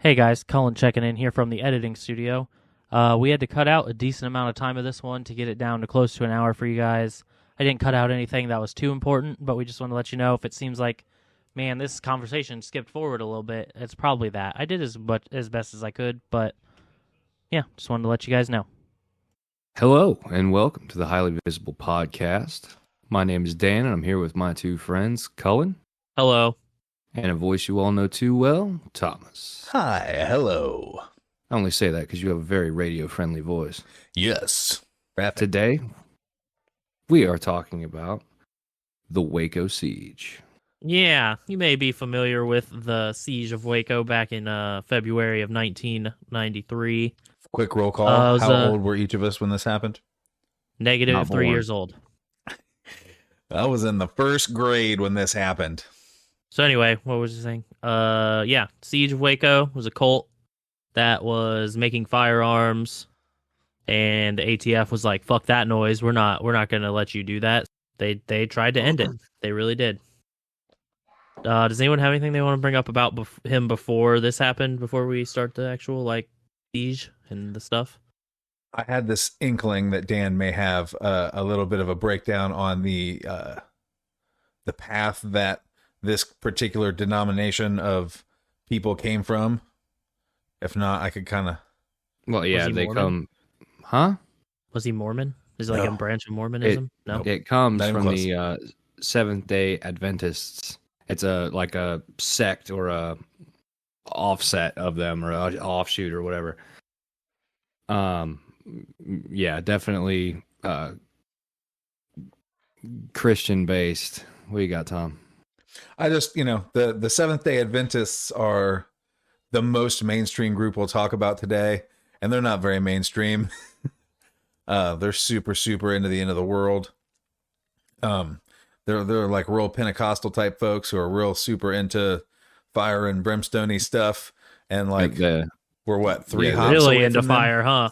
Hey guys, Colin checking in here from the editing studio. We had to cut out a decent amount of time of this one to get it down to close to an hour for you guys. I didn't cut out anything that was too important, but we just want to let you know if it seems like, man, this conversation skipped forward a little bit, it's probably that. I did as best as I could, but yeah, just wanted to let you guys know. Hello, and welcome to the Highly Visible Podcast. My name is Dan, and I'm here with my two friends, Cullen. Hello. And a voice you all know too well, Thomas. Hi, hello. I only say that because you have a very radio-friendly voice. Yes. Today, we are talking about the Waco Siege. Yeah, you may be familiar with the Siege of Waco back in February of 1993. Quick roll call. was, How old were each of us when this happened? Negative Not 3 born. years old. I was in the first grade when this happened. So anyway, what was I saying? Yeah, Siege of Waco was a cult that was making firearms, and the ATF was like, "Fuck that noise. We're not going to let you do that." They tried to end it. They really did. Does anyone have anything they want to bring up about him before this happened? Before we start the actual siege and the stuff? I had this inkling that Dan may have a little bit of a breakdown on the path that this particular denomination of people came from. If not, I could kind of... Well, yeah, he they Mormon? come... Huh? Was he Mormon? Is it like No. a branch of Mormonism? No. It comes Not even from close. the Seventh-day Adventists. It's like a sect or a offset of them, or an offshoot or whatever. Yeah, definitely Christian-based. What do you got, Tom? I just, the Seventh-day Adventists are the most mainstream group we'll talk about today, and they're not very mainstream. They're super, super into the end of the world. They're like real Pentecostal type folks who are real super into fire and brimstone-y stuff, and we're what, three Yeah, hops Really away into from them? fire, huh?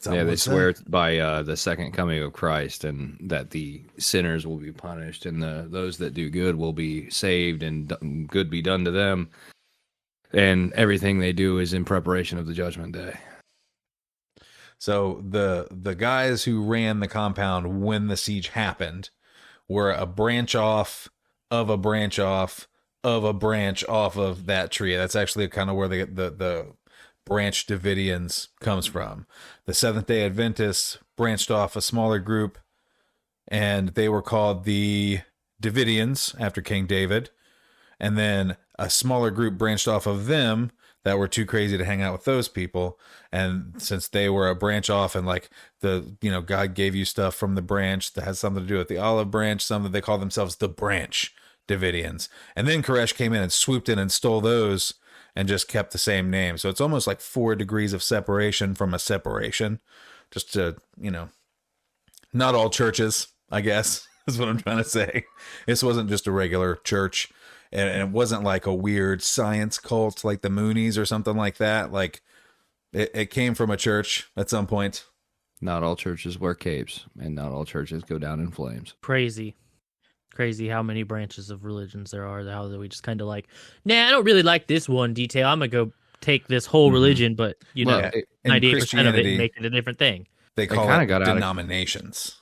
Something Yeah, they like swear that. by the second coming of Christ, and that the sinners will be punished, and those that do good will be saved, and good be done to them. And everything they do is in preparation of the judgment day. So the guys who ran the compound when the siege happened were a branch off of a branch off of a branch off of that tree. That's actually kind of where the branch Davidians comes from. The Seventh-day Adventists branched off a smaller group, and they were called the Davidians after King David. And then a smaller group branched off of them that were too crazy to hang out with those people. And since they were a branch off, and God gave you stuff from the branch that has something to do with the olive branch, something they call themselves the branch Davidians. And then Koresh came in and swooped in and stole those and just kept the same name. So it's almost like 4 degrees of separation from a separation. Just to, not all churches, I guess, is what I'm trying to say. This wasn't just a regular church. And it wasn't like a weird science cult like the Moonies or something like that. Like, it came from a church at some point. Not all churches wear capes, and not all churches go down in flames. Crazy how many branches of religions there are. How we just kind of nah, I don't really like this one detail. I'm gonna go take this whole religion, but Well, 98% of it and make it a different thing. They call kinda it got out of- denominations.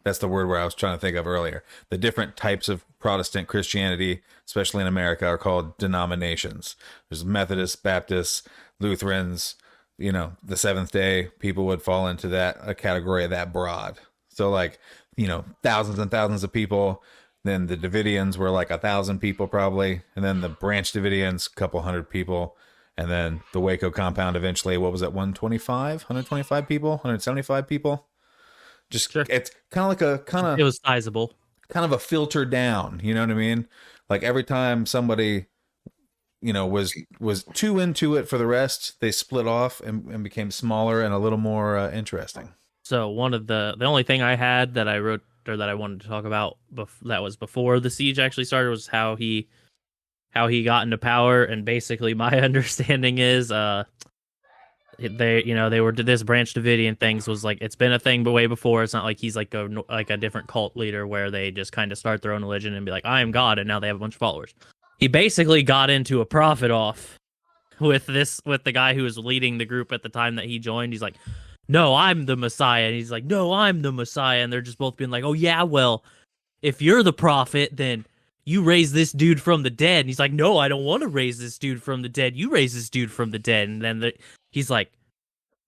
That's the word where I was trying to think of earlier. The different types of Protestant Christianity, especially in America, are called denominations. There's Methodists, Baptists, Lutherans. The Seventh Day people would fall into a category that broad. So thousands and thousands of people. Then the Davidians were like 1,000 people probably, and then the branch Davidians, a couple hundred people, and then the Waco compound eventually. What was it? 125 people, 175 people. Just Sure. It's kind of It was sizable. a filter down. You know what I mean? Like every time somebody, was too into it for the rest, they split off and became smaller and a little more interesting. So one of the only thing I had that I wrote or that I wanted to talk about that was before the siege actually started was how he got into power. And basically my understanding is they were this branch Davidian things was it's been a thing but way before. It's not like he's like a different cult leader where they just kind of start their own religion and be like, I am God, and now they have a bunch of followers. He basically got into a profit off with the guy who was leading the group at the time that he joined. He's like, "No, I'm the Messiah," and he's like, "No, I'm the Messiah," and they're just both being like, "Oh yeah, well, if you're the prophet, then you raise this dude from the dead." And he's like, "No, I don't want to raise this dude from the dead. You raise this dude from the dead." And then he's like,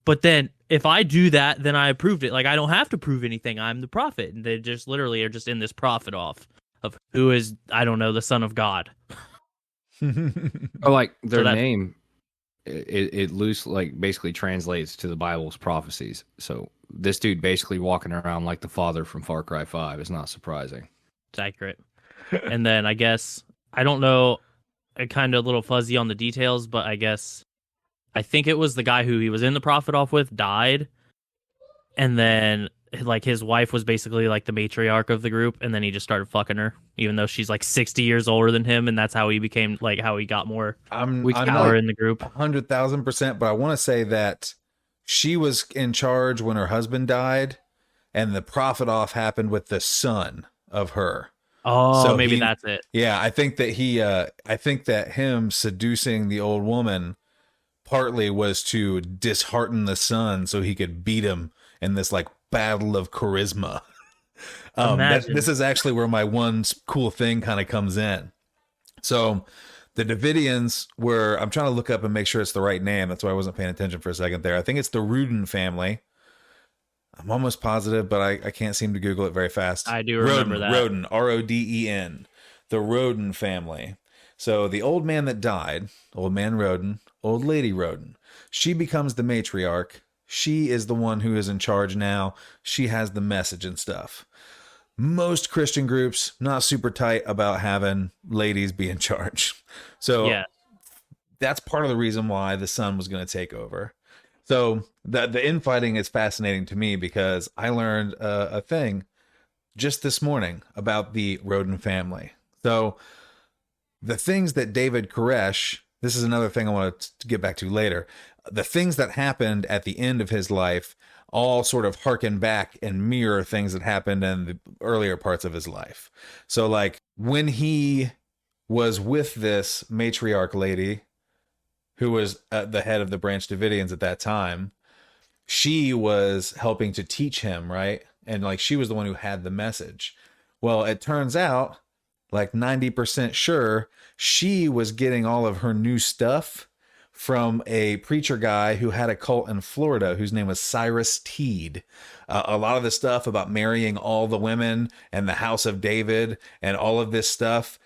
"But then if I do that, then I approved it. Like, I don't have to prove anything. I'm the prophet." And they just literally are just in this prophet off of who is, I don't know, the son of God. Or like their So name, it loose like basically translates to the Bible's prophecies. So this dude basically walking around like the father from Far Cry 5 is not surprising. It's accurate. And then I guess, I don't know, kind of a little fuzzy on the details, but I think it was the guy who he was in the prophet off with died. And then like his wife was basically like the matriarch of the group. And then he just started fucking her, even though she's like 60 years older than him. And that's how he became, like, how he got more I'm power like in the group. 100,000%, but I want to say that she was in charge when her husband died, and the profit off happened with the son of her. Oh, So maybe that's it. Yeah, I think that him seducing the old woman partly was to dishearten the son so he could beat him in this like battle of charisma. This is actually where my one cool thing kind of comes in. So the Davidians were, I'm trying to look up and make sure it's the right name. That's why I wasn't paying attention for a second there. I think it's the Rudin family. I'm almost positive, but I can't seem to Google it very fast. I do remember that. Roden, R-O-D-E-N. The Roden family. So the old man that died, old man Roden, old lady Roden, she becomes the matriarch. She is the one who is in charge now. She has the message and stuff. Most Christian groups not super tight about having ladies be in charge. So Yeah. that's part of the reason why the son was going to take over. So the infighting is fascinating to me because I learned a thing just this morning about the Roden family. So the things that David Koresh, this is another thing I want to get back to later. The things that happened at the end of his life all sort of harken back and mirror things that happened in the earlier parts of his life. So like when he was with this matriarch lady who was at the head of the Branch Davidians at that time, she was helping to teach him, right? And like she was the one who had the message. Well, it turns out, like 90% sure, she was getting all of her new stuff from a preacher guy who had a cult in Florida whose name was Cyrus Teed. A lot of the stuff about marrying all the women and the house of David and all of this stuff.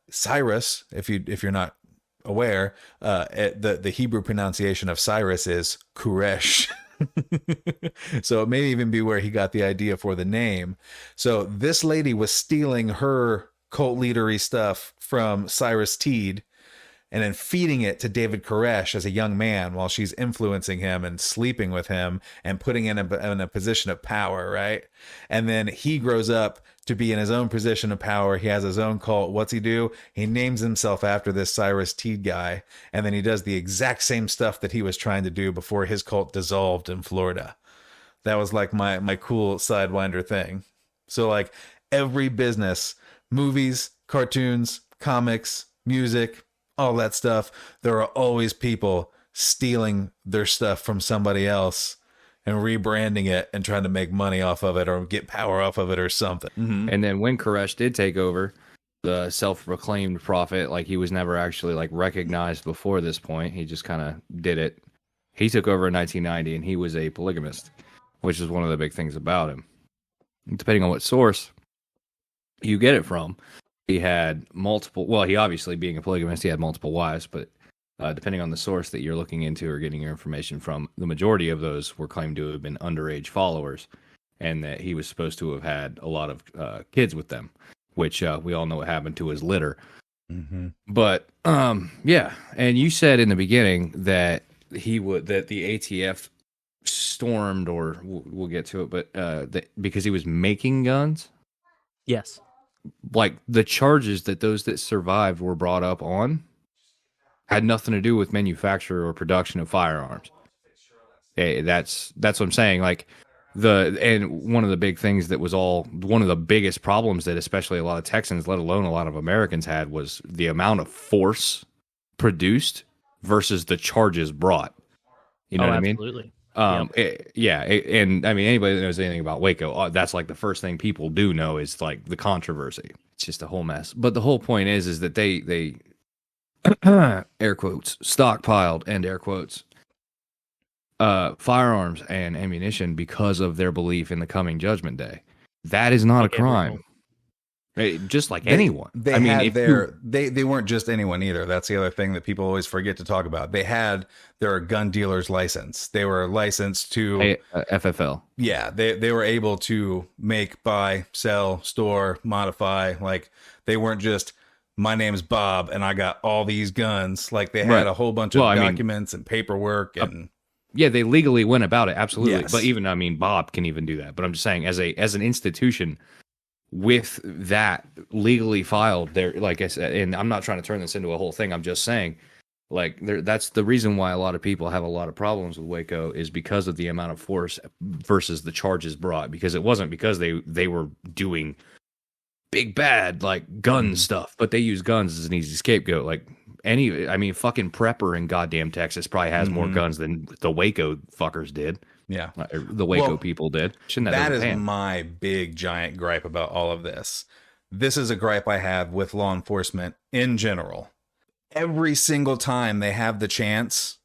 Cyrus, if you're not aware, the Hebrew pronunciation of Cyrus is Koresh. So it may even be where he got the idea for the name. So this lady was stealing her cult leadery stuff from Cyrus Teed and then feeding it to David Koresh as a young man while she's influencing him and sleeping with him and putting him in a position of power, right? And then he grows up to be in his own position of power. He has his own cult. What's he do? He names himself after this Cyrus Teed guy, and then he does the exact same stuff that he was trying to do before his cult dissolved in Florida. That was like my cool sidewinder thing. So like every business, movies, cartoons, comics, music, all that stuff, there are always people stealing their stuff from somebody else and rebranding it and trying to make money off of it or get power off of it or something. Mm-hmm. And then when Koresh did take over, the self-proclaimed prophet, like he was never actually like recognized before this point. He just kind of did it. He took over in 1990 and he was a polygamist, which is one of the big things about him. Depending on what source you get it from, he had multiple, well, he obviously being a polygamist, he had multiple wives, but depending on the source that you're looking into or getting your information from, the majority of those were claimed to have been underage followers, and that he was supposed to have had a lot of kids with them, which we all know what happened to his litter. Mm-hmm. But yeah, and you said in the beginning that that the ATF stormed, or we'll get to it, but that because he was making guns. Yes. Like the charges that those that survived were brought up on had nothing to do with manufacture or production of firearms. That's what I'm saying. Like and one of the big things that was one of the biggest problems that especially a lot of Texans, let alone a lot of Americans, had was the amount of force produced versus the charges brought. You know what I mean? Absolutely. And I mean, anybody that knows anything about Waco, that's like the first thing people do know is like the controversy. It's just a whole mess. But the whole point is that they air quotes stockpiled, end air quotes, firearms and ammunition because of their belief in the coming judgment day. That is not a crime. Just like anyone. They weren't just anyone either. That's the other thing that people always forget to talk about. They had their gun dealer's license. They were licensed to FFL. Yeah, they were able to make, buy, sell, store, modify. Like they weren't just, my name's Bob and I got all these guns. Like they had a whole bunch of documents and paperwork and yeah, they legally went about it, absolutely. Yes. But even Bob can even do that. But I'm just saying, as an institution, with that legally filed, there, like I said, and I'm not trying to turn this into a whole thing. I'm just saying, like, that's the reason why a lot of people have a lot of problems with Waco is because of the amount of force versus the charges brought. Because it wasn't because they were doing big bad like gun stuff, but they use guns as an easy scapegoat. Like fucking Prepper in goddamn Texas probably has more guns than the Waco fuckers did. Yeah. The Waco people did. That is my big giant gripe about all of this. This is a gripe I have with law enforcement in general. Every single time they have the chance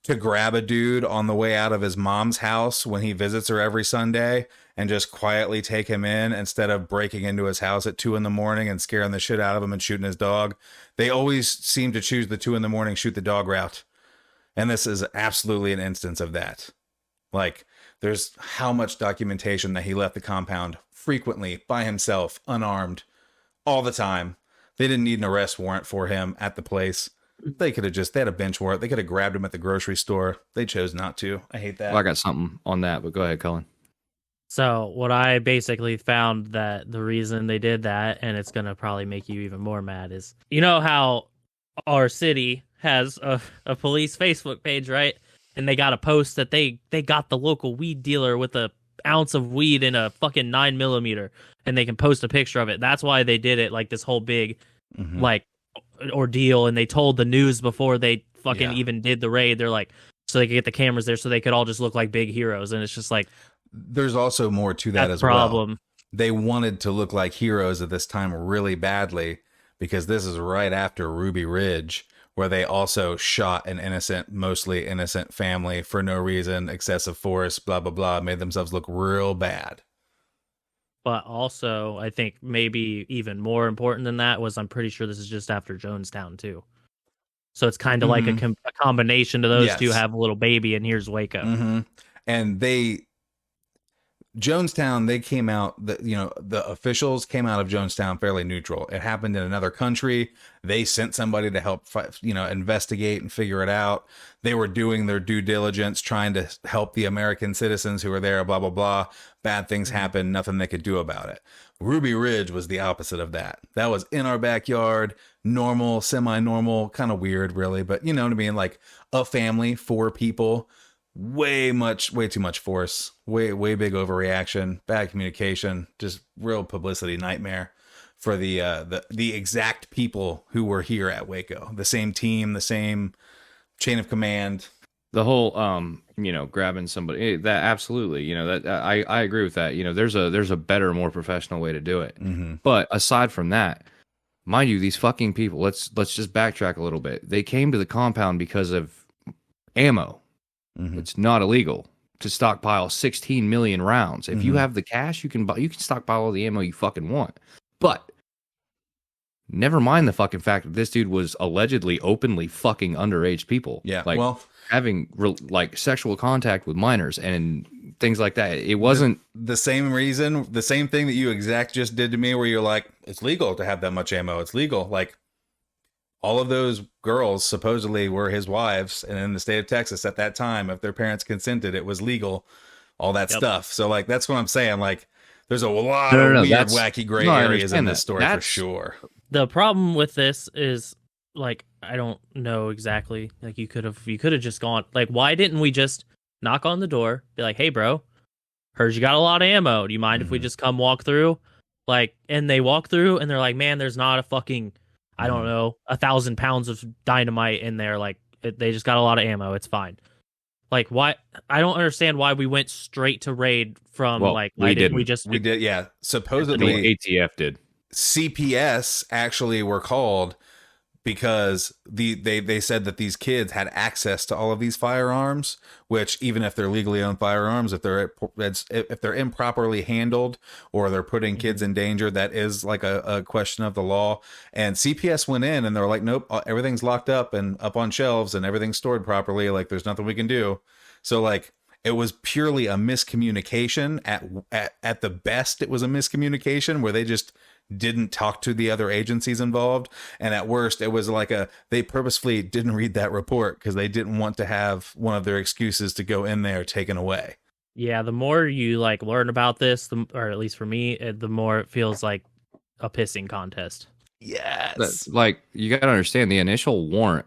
to grab a dude on the way out of his mom's house when he visits her every Sunday and just quietly take him in instead of breaking into his house at 2 a.m. and scaring the shit out of him and shooting his dog, they always seem to choose the 2 a.m. shoot the dog route. And this is absolutely an instance of that. Like, there's how much documentation that he left the compound frequently by himself, unarmed, all the time. They didn't need an arrest warrant for him at the place. They had a bench warrant. They could have grabbed him at the grocery store. They chose not to. I hate that. Well, I got something on that, but go ahead, Cullen. So what I basically found that the reason they did that, and it's going to probably make you even more mad, is you know how our city has a police Facebook page, right? And they got a post that they got the local weed dealer with a ounce of weed in a fucking 9mm, and they can post a picture of it. That's why they did it, like this whole big like ordeal, and they told the news before they fucking even did the raid. They're like, so they could get the cameras there so they could all just look like big heroes. And it's just like, there's also more to that as well. They wanted to look like heroes at this time really badly because this is right after Ruby Ridge, where they also shot an mostly innocent family for no reason, excessive force, blah, blah, blah, made themselves look real bad. But also, I think maybe even more important than that was I'm pretty sure this is just after Jonestown, too. So it's kind of like a combination of those two have a little baby, and here's Waco. And Jonestown, they came out, the officials came out of Jonestown fairly neutral. It happened in another country. They sent somebody to help, investigate and figure it out. They were doing their due diligence, trying to help the American citizens who were there, blah, blah, blah. Bad things happened, nothing they could do about it. Ruby Ridge was the opposite of that. That was in our backyard, normal, semi-normal, kind of weird, really. But you know what I mean? Like a family, 4 people. Way too much force, way big overreaction, bad communication, just real publicity nightmare for the exact people who were here at Waco. The same team, the same chain of command. The whole grabbing somebody, that absolutely, that I agree with that. There's a better, more professional way to do it. But aside from that, mind you, these fucking people, let's just backtrack a little bit. They came to the compound because of ammo. It's not illegal to stockpile 16 million rounds. If you have the cash, you can stockpile all the ammo you fucking want. But never mind the fucking fact that this dude was allegedly openly fucking underage people. Yeah, having sexual contact with minors and things like that. It wasn't the same reason, the same thing that you just did to me, where you're like, it's legal to have that much ammo. It's legal. Like, all of those girls supposedly were his wives, and in the state of Texas at that time, if their parents consented, it was legal, all that stuff. So like, that's what I'm saying. Like, there's a lot of weird, wacky gray areas in this story for sure. The problem with this is, like, I don't know exactly. Like, you could have just gone, like, why didn't we just knock on the door, be like, hey bro, heard you got a lot of ammo. Do you mind if we just come walk through? Like, and they walk through and they're like, man, there's not a fucking I don't know, 1,000 pounds of dynamite in there. Like they just got a lot of ammo. It's fine. Like why? I don't understand why we went straight to raid from Well, like we didn't we didn't. just We did, yeah. Supposedly, The ATF did. CPS actually were called because they said that these kids had access to all of these firearms, which even if they're legally owned firearms, if they're improperly handled or they're putting kids in danger, that is like a question of the law. And CPS went in and they're like, nope, everything's locked up and up on shelves and everything's stored properly. Like there's nothing we can do. So like it was purely a miscommunication. At the best, it was a miscommunication where they just didn't talk to the other agencies involved, and at worst it was like they purposefully didn't read that report because they didn't want to have one of their excuses to go in there taken away. Yeah, the more you like learn about this, or at least for me, the more it feels like a pissing contest. Yes. Like you got to understand, the initial warrant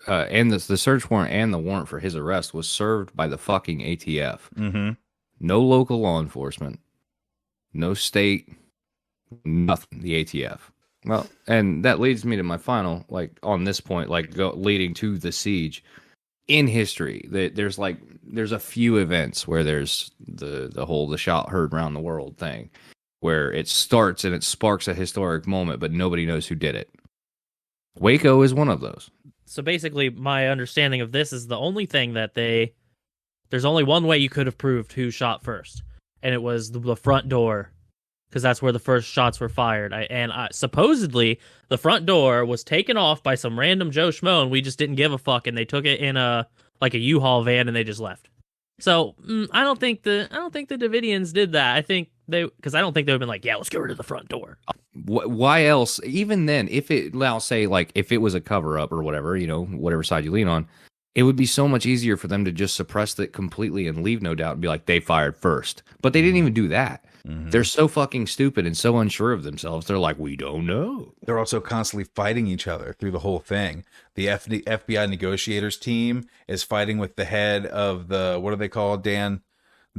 and the search warrant and the warrant for his arrest was served by the fucking ATF. Mm-hmm. No local law enforcement, no state, nothing. The ATF. Well, and that leads me to my final, like on this point, like leading to the siege in history. There's a few events where there's the shot heard around the world thing, where it starts and it sparks a historic moment, but nobody knows who did it. Waco is one of those. So basically, my understanding of this is the only thing that there's only one way you could have proved who shot first, and it was the front door. Because that's where the first shots were fired. Supposedly, the front door was taken off by some random Joe Schmo, and we just didn't give a fuck, and they took it in a U-Haul van, and they just left. So I don't think the Davidians did that. I think because I don't think they would have been like, yeah, let's get rid of the front door. Why else? Even then, if it, I'll say, like, if it was a cover up or whatever, whatever side you lean on, it would be so much easier for them to just suppress it completely and leave no doubt and be like, they fired first. But they didn't even do that. Mm-hmm. They're so fucking stupid and so unsure of themselves. They're like, we don't know. They're also constantly fighting each other through the whole thing. The FBI negotiators team is fighting with the head of what are they called, Dan?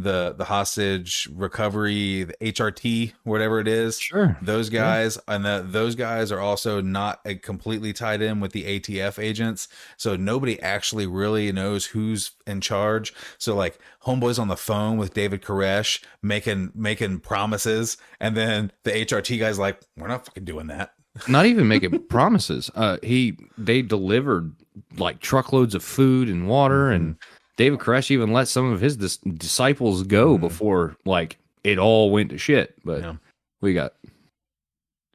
The hostage recovery, the HRT, whatever it is. Sure. Those guys, and those guys are also not completely tied in with the ATF agents. So nobody actually really knows who's in charge. So like homeboy's on the phone with David Koresh making promises. And then the HRT guy's like, we're not fucking doing that. Not even making promises. They delivered like truckloads of food and water, and David Koresh even let some of his disciples go before like it all went to shit. But we got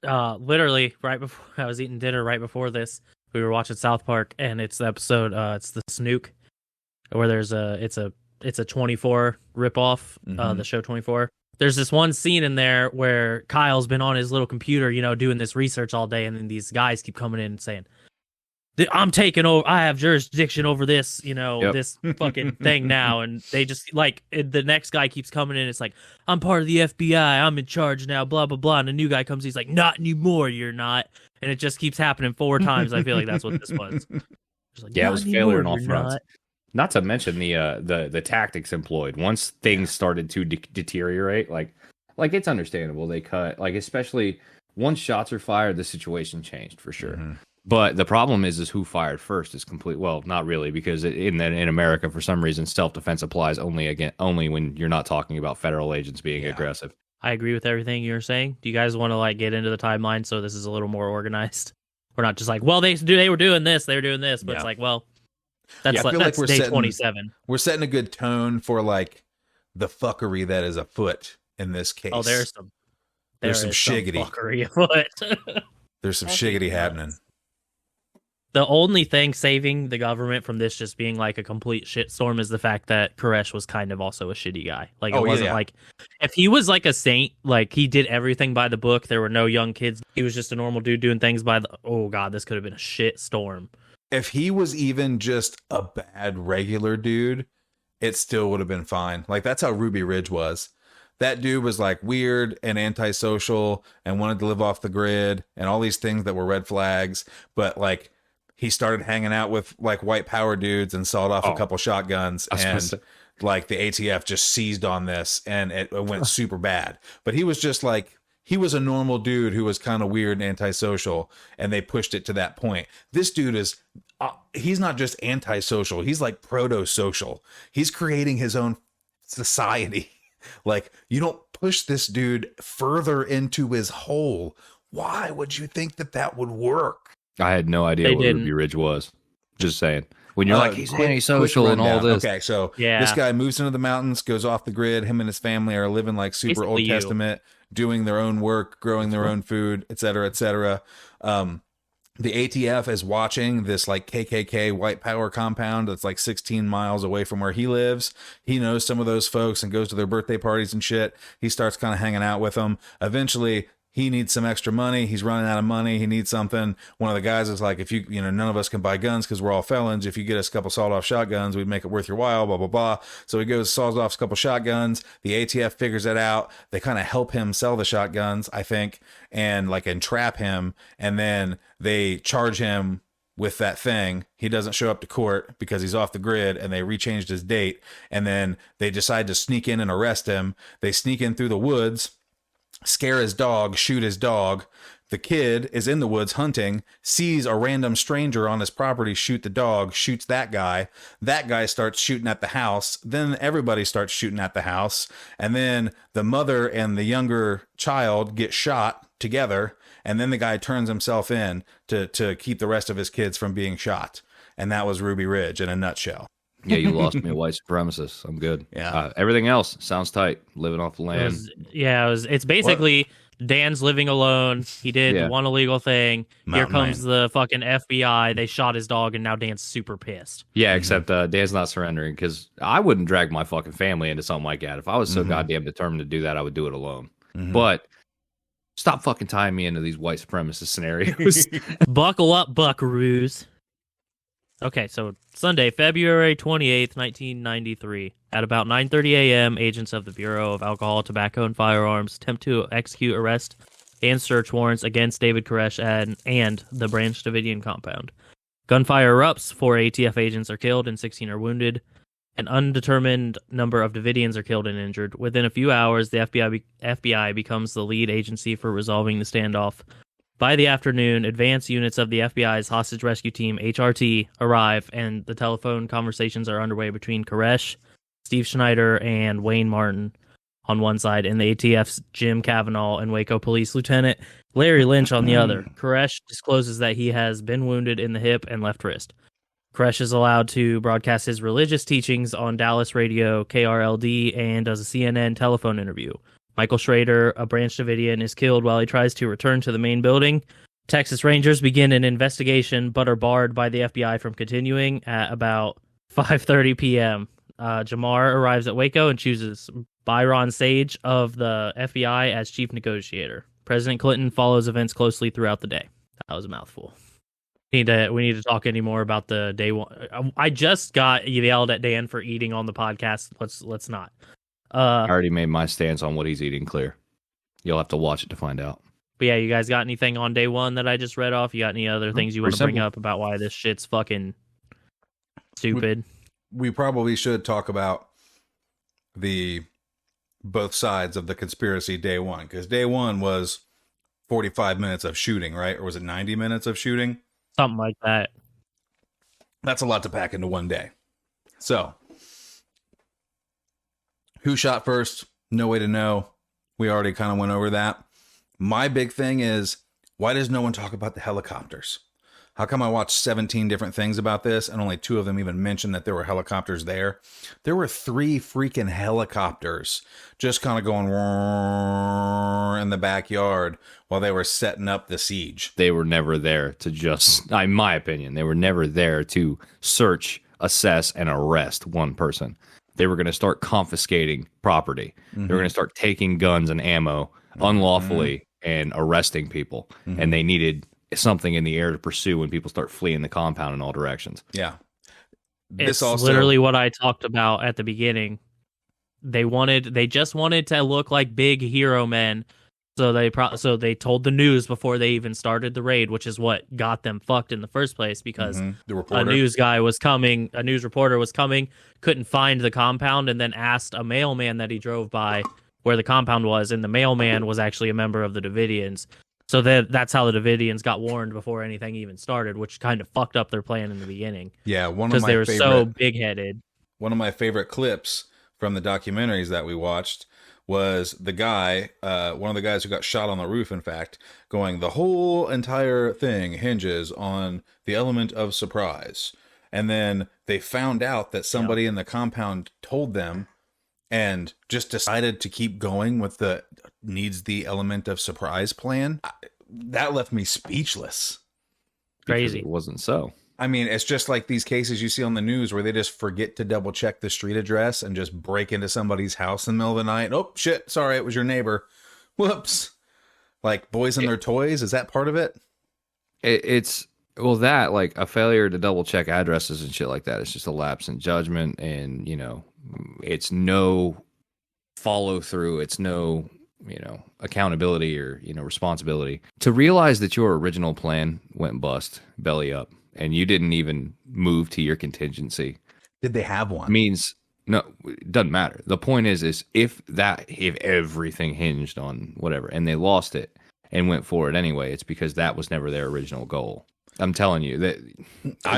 literally right before I was eating dinner. Right before this, we were watching South Park, and it's the episode. It's the Snook, where there's it's a 24 ripoff. The show 24. There's this one scene in there where Kyle's been on his little computer, doing this research all day, and then these guys keep coming in and saying, I'm taking over. I have jurisdiction over this, this fucking thing now. And they just the next guy keeps coming in. It's like, I'm part of the FBI. I'm in charge now, blah, blah, blah. And a new guy comes. He's like, not anymore. You're not. And it just keeps happening 4 times. I feel like that's what this was. Like, it was failure on all fronts. Not to mention the tactics employed. Once things started to deteriorate, like it's understandable. They cut, especially once shots are fired, the situation changed for sure. Mm-hmm. But the problem is who fired first is complete. Well, not really, because in America, for some reason, self-defense applies only when you're not talking about federal agents being aggressive. I agree with everything you're saying. Do you guys want to get into the timeline so this is a little more organized? We're not just like, well, they were doing this, but it's like, well, that's day 27. We're setting a good tone for the fuckery that is afoot in this case. Oh, there's some shiggity fuckery afoot. There's some shiggity happening. The only thing saving the government from this just being a complete shitstorm is the fact that Koresh was kind of also a shitty guy. It wasn't if he was a saint, he did everything by the book. There were no young kids. He was just a normal dude doing things by the. Oh God, this could have been a shit storm. If he was even just a bad regular dude, it still would have been fine. That's how Ruby Ridge was. That dude was weird and antisocial and wanted to live off the grid and all these things that were red flags. But he started hanging out with white power dudes and sawed off a couple shotguns, and the ATF just seized on this, and it went super bad. But he was just he was a normal dude who was kind of weird and antisocial, and they pushed it to that point. This dude is, he's not just antisocial, he's like proto-social. He's creating his own society. Like, you don't push this dude further into his hole. Why would you think that would work? I had no idea They what didn't. Ruby Ridge was. Just saying. When you're like, he's quick antisocial and all rundown. this. Okay, so Yeah. this guy moves into the mountains, goes off the grid. Him and his family are living like super Basically Old you. Testament, doing their own work, growing their own food, et cetera, et cetera. The ATF is watching this like KKK white power compound that's like 16 miles away from where he lives. He knows some of those folks and goes to their birthday parties and shit. He starts kind of hanging out with them. Eventually, he needs some extra money. He's running out of money. He needs something. One of the guys is like, if you none of us can buy guns because we're all felons. If you get us a couple sawed-off shotguns, we'd make it worth your while, blah, blah, blah. So he goes, saws off a couple shotguns. The ATF figures it out. They kind of help him sell the shotguns, I think, and entrap him. And then they charge him with that thing. He doesn't show up to court because he's off the grid, and they rechanged his date. And then they decide to sneak in and arrest him. They sneak in through the woods, scare his dog, shoot his dog. The kid is in the woods hunting, sees a random stranger on his property shoot the dog, shoots that guy. That guy starts shooting at the house. Then everybody starts shooting at the house. And then the mother and the younger child get shot together. And then the guy turns himself in to keep the rest of his kids from being shot. And that was Ruby Ridge in a nutshell. Yeah, you lost me a white supremacist. I'm good. Yeah. Everything else sounds tight. Living off the land. It's basically Dan's living alone. He did one illegal thing. Mountain Here comes the fucking FBI. They shot his dog, and now Dan's super pissed. Yeah, except Dan's not surrendering, because I wouldn't drag my fucking family into something like that. If I was so goddamn determined to do that, I would do it alone. But stop fucking tying me into these white supremacist scenarios. Buckle up, buckaroos. Okay, so Sunday, February 28th, 1993. At about 9:30 a.m., agents of the Bureau of Alcohol, Tobacco, and Firearms attempt to execute arrest and search warrants against David Koresh and the Branch Davidian compound. Gunfire erupts, 4 ATF agents are killed and 16 are wounded. An undetermined number of Davidians are killed and injured. Within a few hours, the FBI becomes the lead agency for resolving the standoff. By the afternoon, advanced units of the FBI's hostage rescue team, HRT, arrive, and the telephone conversations are underway between Koresh, Steve Schneider, and Wayne Martin on one side, and the ATF's Jim Cavanaugh and Waco Police Lieutenant Larry Lynch on the other. Koresh discloses that he has been wounded in the hip and left wrist. Koresh is allowed to broadcast his religious teachings on Dallas radio KRLD and does a CNN telephone interview. Michael Schrader, a Branch Davidian, is killed while he tries to return to the main building. Texas Rangers begin an investigation, but are barred by the FBI from continuing at about 5:30 p.m. Jamar arrives at Waco and chooses Byron Sage of the FBI as chief negotiator. President Clinton follows events closely throughout the day. That was a mouthful. We need to talk any more about the day one. I just got yelled at Dan for eating on the podcast. Let's not. I already made my stance on what he's eating clear. You'll have to watch it to find out. But yeah, you guys got anything on day one that I just read off? You got any other things you want to bring up about why this shit's fucking stupid? We probably should talk about the both sides of the conspiracy day one, because day one was 45 minutes of shooting, right? Or was it 90 minutes of shooting? Something like that. That's a lot to pack into one day. So, who shot first? No way to know. We already kind of went over that. My big thing is, why does no one talk about the helicopters? How come I watched 17 different things about this and only 2 of them even mentioned that there were helicopters there? There were 3 freaking helicopters just kind of going in the backyard while they were setting up the siege. They were never there to just, in my opinion, they were never there to search, assess, and arrest one person. They were going to start confiscating property. They were going to start taking guns and ammo unlawfully and arresting people. And they needed something in the air to pursue when people start fleeing the compound in all directions. Yeah. It's literally what I talked about at the beginning. They just wanted to look like big hero men. So they told the news before they even started the raid, which is what got them fucked in the first place, because a news reporter was coming, couldn't find the compound, and then asked a mailman that he drove by where the compound was, and the mailman was actually a member of the Davidians. So that's how the Davidians got warned before anything even started, which kind of fucked up their plan in the beginning. Yeah, because they were so big-headed. One of my favorite clips from the documentaries that we watched was the guy, one of the guys who got shot on the roof, in fact, going, the whole entire thing hinges on the element of surprise. And then they found out that somebody in the compound told them and just decided to keep going with the needs the element of surprise plan. That left me speechless. Crazy. It wasn't so. I mean, it's just like these cases you see on the news where they just forget to double check the street address and just break into somebody's house in the middle of the night. Oh, shit. Sorry, it was your neighbor. Whoops. Like boys and their toys. Is that part of it? It's, well, that, like a failure to double check addresses and shit like that. It's just a lapse in judgment, and, you know, it's no follow through. It's no, you know, accountability or, you know, responsibility. To realize that your original plan went bust, belly up, and you didn't even move to your contingency. Did they have one? Means, no, it doesn't matter. The point is if everything hinged on whatever and they lost it and went for it anyway, it's because that was never their original goal. I'm telling you that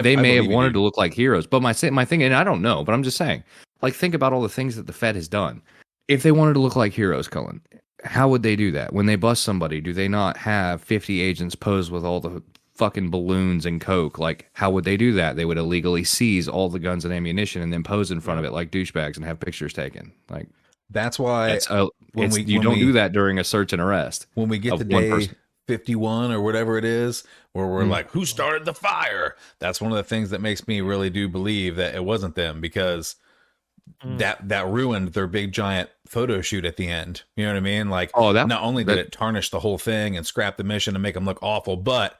they may have wanted to look like heroes, but my thing, and I don't know, but I'm just saying, like, think about all the things that the Fed has done. If they wanted to look like heroes, Cullen, how would they do that? When they bust somebody, do they not have 50 agents posed with all the fucking balloons and coke? Like, how would they do that? They would illegally seize all the guns and ammunition and then pose in front of it like douchebags and have pictures taken. Like, that's why you don't do that during a search and arrest. When we get to day 51 or whatever it is, where we're like, who started the fire? That's one of the things that makes me really do believe that it wasn't them, because that ruined their big giant photo shoot at the end. You know what I mean? Like, not only did it tarnish the whole thing and scrap the mission and make them look awful, but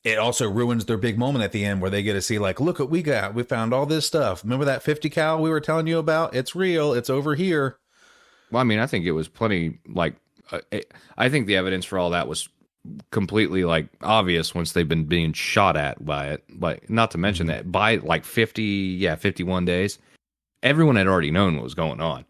it also ruins their big moment at the end where they get to see, like, look what we got. We found all this stuff. Remember that 50 cal we were telling you about? It's real. It's over here. Well, I mean, I think it was plenty, like, I think the evidence for all that was completely, like, obvious once they've been being shot at by it. Like, not to mention that by, like, 51 days, everyone had already known what was going on.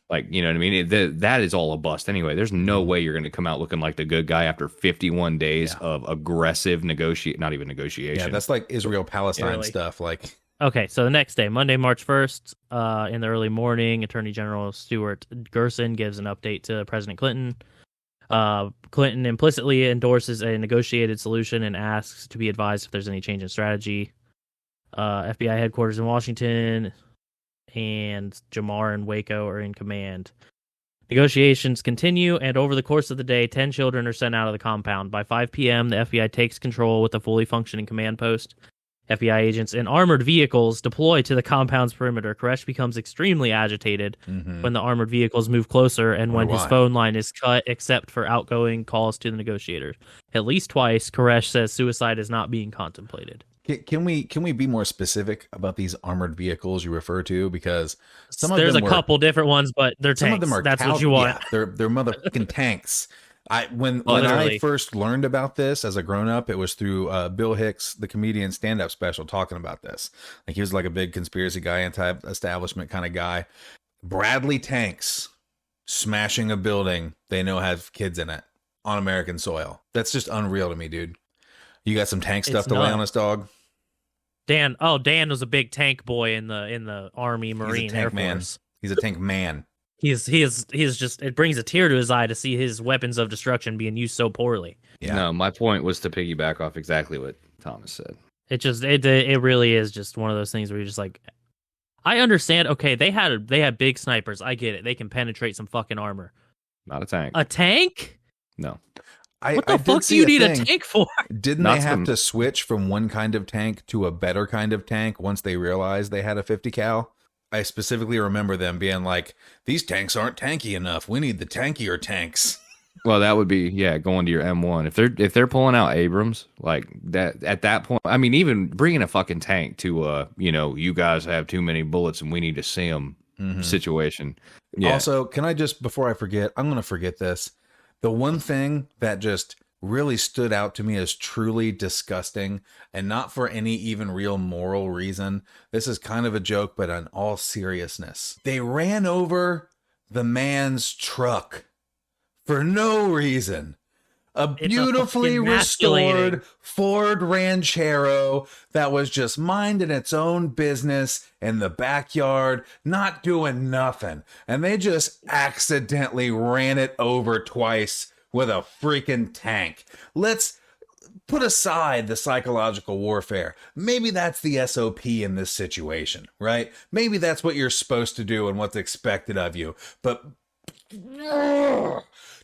Like, you know what I mean? That is all a bust anyway. There's no way you're going to come out looking like the good guy after 51 days of aggressive not even negotiation. Yeah, that's like Israel-Palestine stuff. Like, okay, so the next day, Monday, March 1st, in the early morning, Attorney General Stuart Gerson gives an update to President Clinton. Clinton implicitly endorses a negotiated solution and asks to be advised if there's any change in strategy. FBI headquarters in Washington and Jamar and Waco are in command. Negotiations continue, and over the course of the day, 10 children are sent out of the compound. By 5 p.m., the FBI takes control with a fully functioning command post. FBI agents in armored vehicles deploy to the compound's perimeter. Koresh becomes extremely agitated when the armored vehicles move closer and when his phone line is cut except for outgoing calls to the negotiators. At least twice, Koresh says suicide is not being contemplated. Can we be more specific about these armored vehicles you refer to? Because there's a couple different ones, but they're tanks. Some of them are that's what you want. Yeah, they're motherfucking tanks. When I first learned about this as a grown up, it was through Bill Hicks, the comedian, stand-up special, talking about this. Like, he was like a big conspiracy guy, anti-establishment kind of guy. Bradley tanks smashing a building they know have kids in it on American soil. That's just unreal to me, dude. You got some tank stuff to lay on us, dog? Dan was a big tank boy in the Army, Marine, Air Force. He's a tank man. He is just, it brings a tear to his eye to see his weapons of destruction being used so poorly. Yeah. No, my point was to piggyback off exactly what Thomas said. It really is just one of those things where you're just like, I understand. Okay, they had big snipers. I get it. They can penetrate some fucking armor. Not a tank. A tank? No. What the fuck do you need a tank for? Didn't they have to switch from one kind of tank to a better kind of tank once they realized they had a 50 cal? I specifically remember them being like, these tanks aren't tanky enough. We need the tankier tanks. Well, that would be, going to your M1. If they're pulling out Abrams, like that, at that point, I mean, even bringing a fucking tank to, you guys have too many bullets and we need to see them situation. Yeah. Also, can I just, before I forget, I'm going to forget this. The one thing that just really stood out to me as truly disgusting, and not for any even real moral reason. This is kind of a joke, but in all seriousness, they ran over the man's truck for no reason. A beautifully restored Ford Ranchero that was just minding its own business in the backyard, not doing nothing. And they just accidentally ran it over twice with a freaking tank. Let's put aside the psychological warfare. Maybe that's the SOP in this situation, right? Maybe that's what you're supposed to do and what's expected of you. But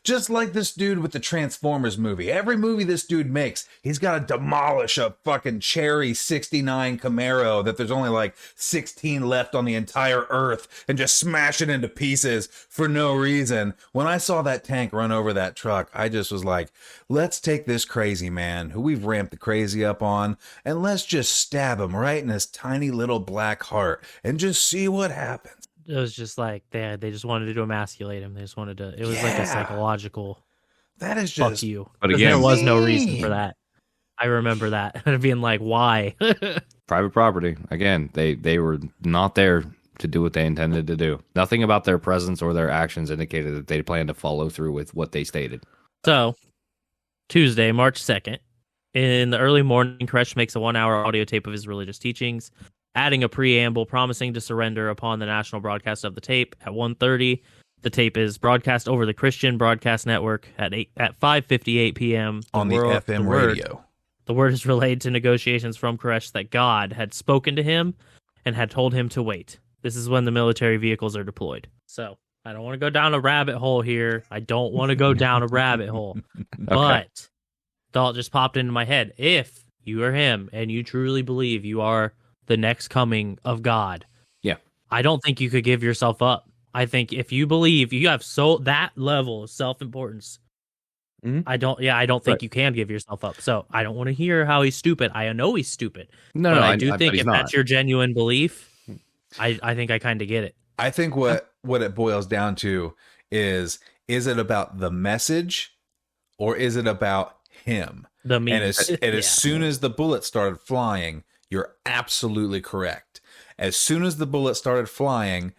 just like this dude with the Transformers movie. Every movie this dude makes, he's got to demolish a fucking cherry 69 Camaro that there's only like 16 left on the entire earth and just smash it into pieces for no reason. When I saw that tank run over that truck, I just was like, let's take this crazy man who we've ramped the crazy up on and let's just stab him right in his tiny little black heart and just see what happens. It was just like they just wanted to emasculate him. They just wanted to. It was like a psychological. That is just. Fuck you. But again, there was no reason for that. I remember that being like, why? Private property. Again, they were not there to do what they intended to do. Nothing about their presence or their actions indicated that they planned to follow through with what they stated. So, Tuesday, March 2nd, in the early morning, Koresh makes a 1-hour audio tape of his religious teachings, adding a preamble promising to surrender upon the national broadcast of the tape at 1:30. The tape is broadcast over the Christian Broadcast Network at 5:58 p.m. on the FM radio. The word is relayed to negotiations from Koresh that God had spoken to him and had told him to wait. This is when the military vehicles are deployed. So, I don't want to go down a rabbit hole here. I don't want to go down a rabbit hole. But thought just popped into my head. If you are him and you truly believe you are the next coming of God. Yeah. I don't think you could give yourself up. I think if you believe you have that level of self-importance, I don't think you can give yourself up. So I don't want to hear how he's stupid. I know he's stupid. No, I do think if that's your genuine belief, I think I kind of get it. I think what it boils down to is it about the message or is it about him? And as soon as the bullets started flying, you're absolutely correct. As soon as the bullet started flying,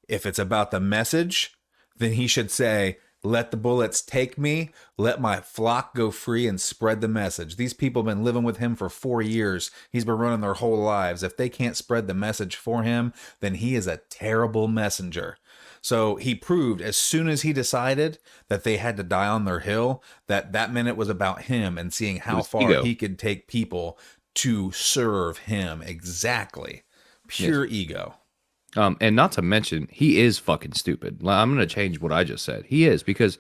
if it's about the message, then he should say, let the bullets take me, let my flock go free and spread the message. These people have been living with him for 4 years. He's been running their whole lives. If they can't spread the message for him, then he is a terrible messenger. So he proved as soon as he decided that they had to die on their hill, that minute was about him and seeing how far he could take people to serve him. Exactly. Pure ego. And not to mention, he is fucking stupid. I'm going to change what I just said. He is, because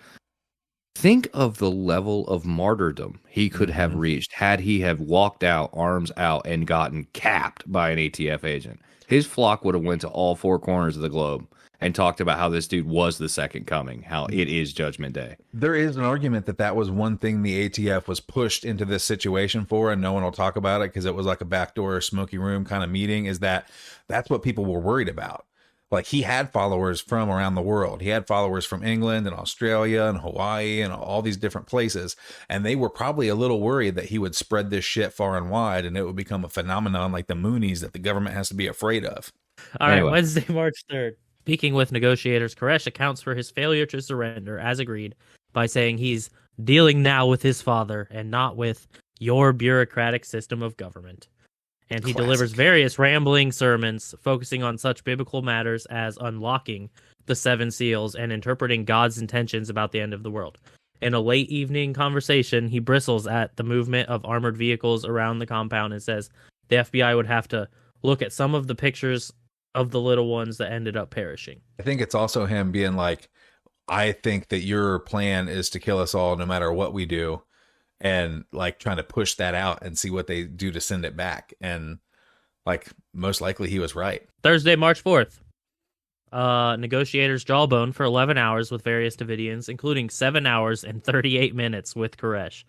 think of the level of martyrdom he could have reached had he have walked out, arms out, and gotten capped by an ATF agent. His flock would have went to all 4 corners of the globe and talked about how this dude was the second coming, how it is Judgment Day. There is an argument that was one thing the ATF was pushed into this situation for, and no one will talk about it because it was like a backdoor smoky room kind of meeting, is that's what people were worried about. Like, he had followers from around the world. He had followers from England and Australia and Hawaii and all these different places. And they were probably a little worried that he would spread this shit far and wide and it would become a phenomenon like the Moonies that the government has to be afraid of. All right, Wednesday, March 3rd. Speaking with negotiators, Koresh accounts for his failure to surrender, as agreed, by saying he's dealing now with his father and not with your bureaucratic system of government. And he delivers various rambling sermons focusing on such biblical matters as unlocking the 7 seals and interpreting God's intentions about the end of the world. In a late evening conversation, he bristles at the movement of armored vehicles around the compound and says the FBI would have to look at some of the pictures of the little ones that ended up perishing. I think it's also him being like, I think that your plan is to kill us all no matter what we do, and like trying to push that out and see what they do to send it back. And like, most likely he was right. Thursday, March 4th. Negotiators jawbone for 11 hours with various Davidians, including 7 hours and 38 minutes with Koresh.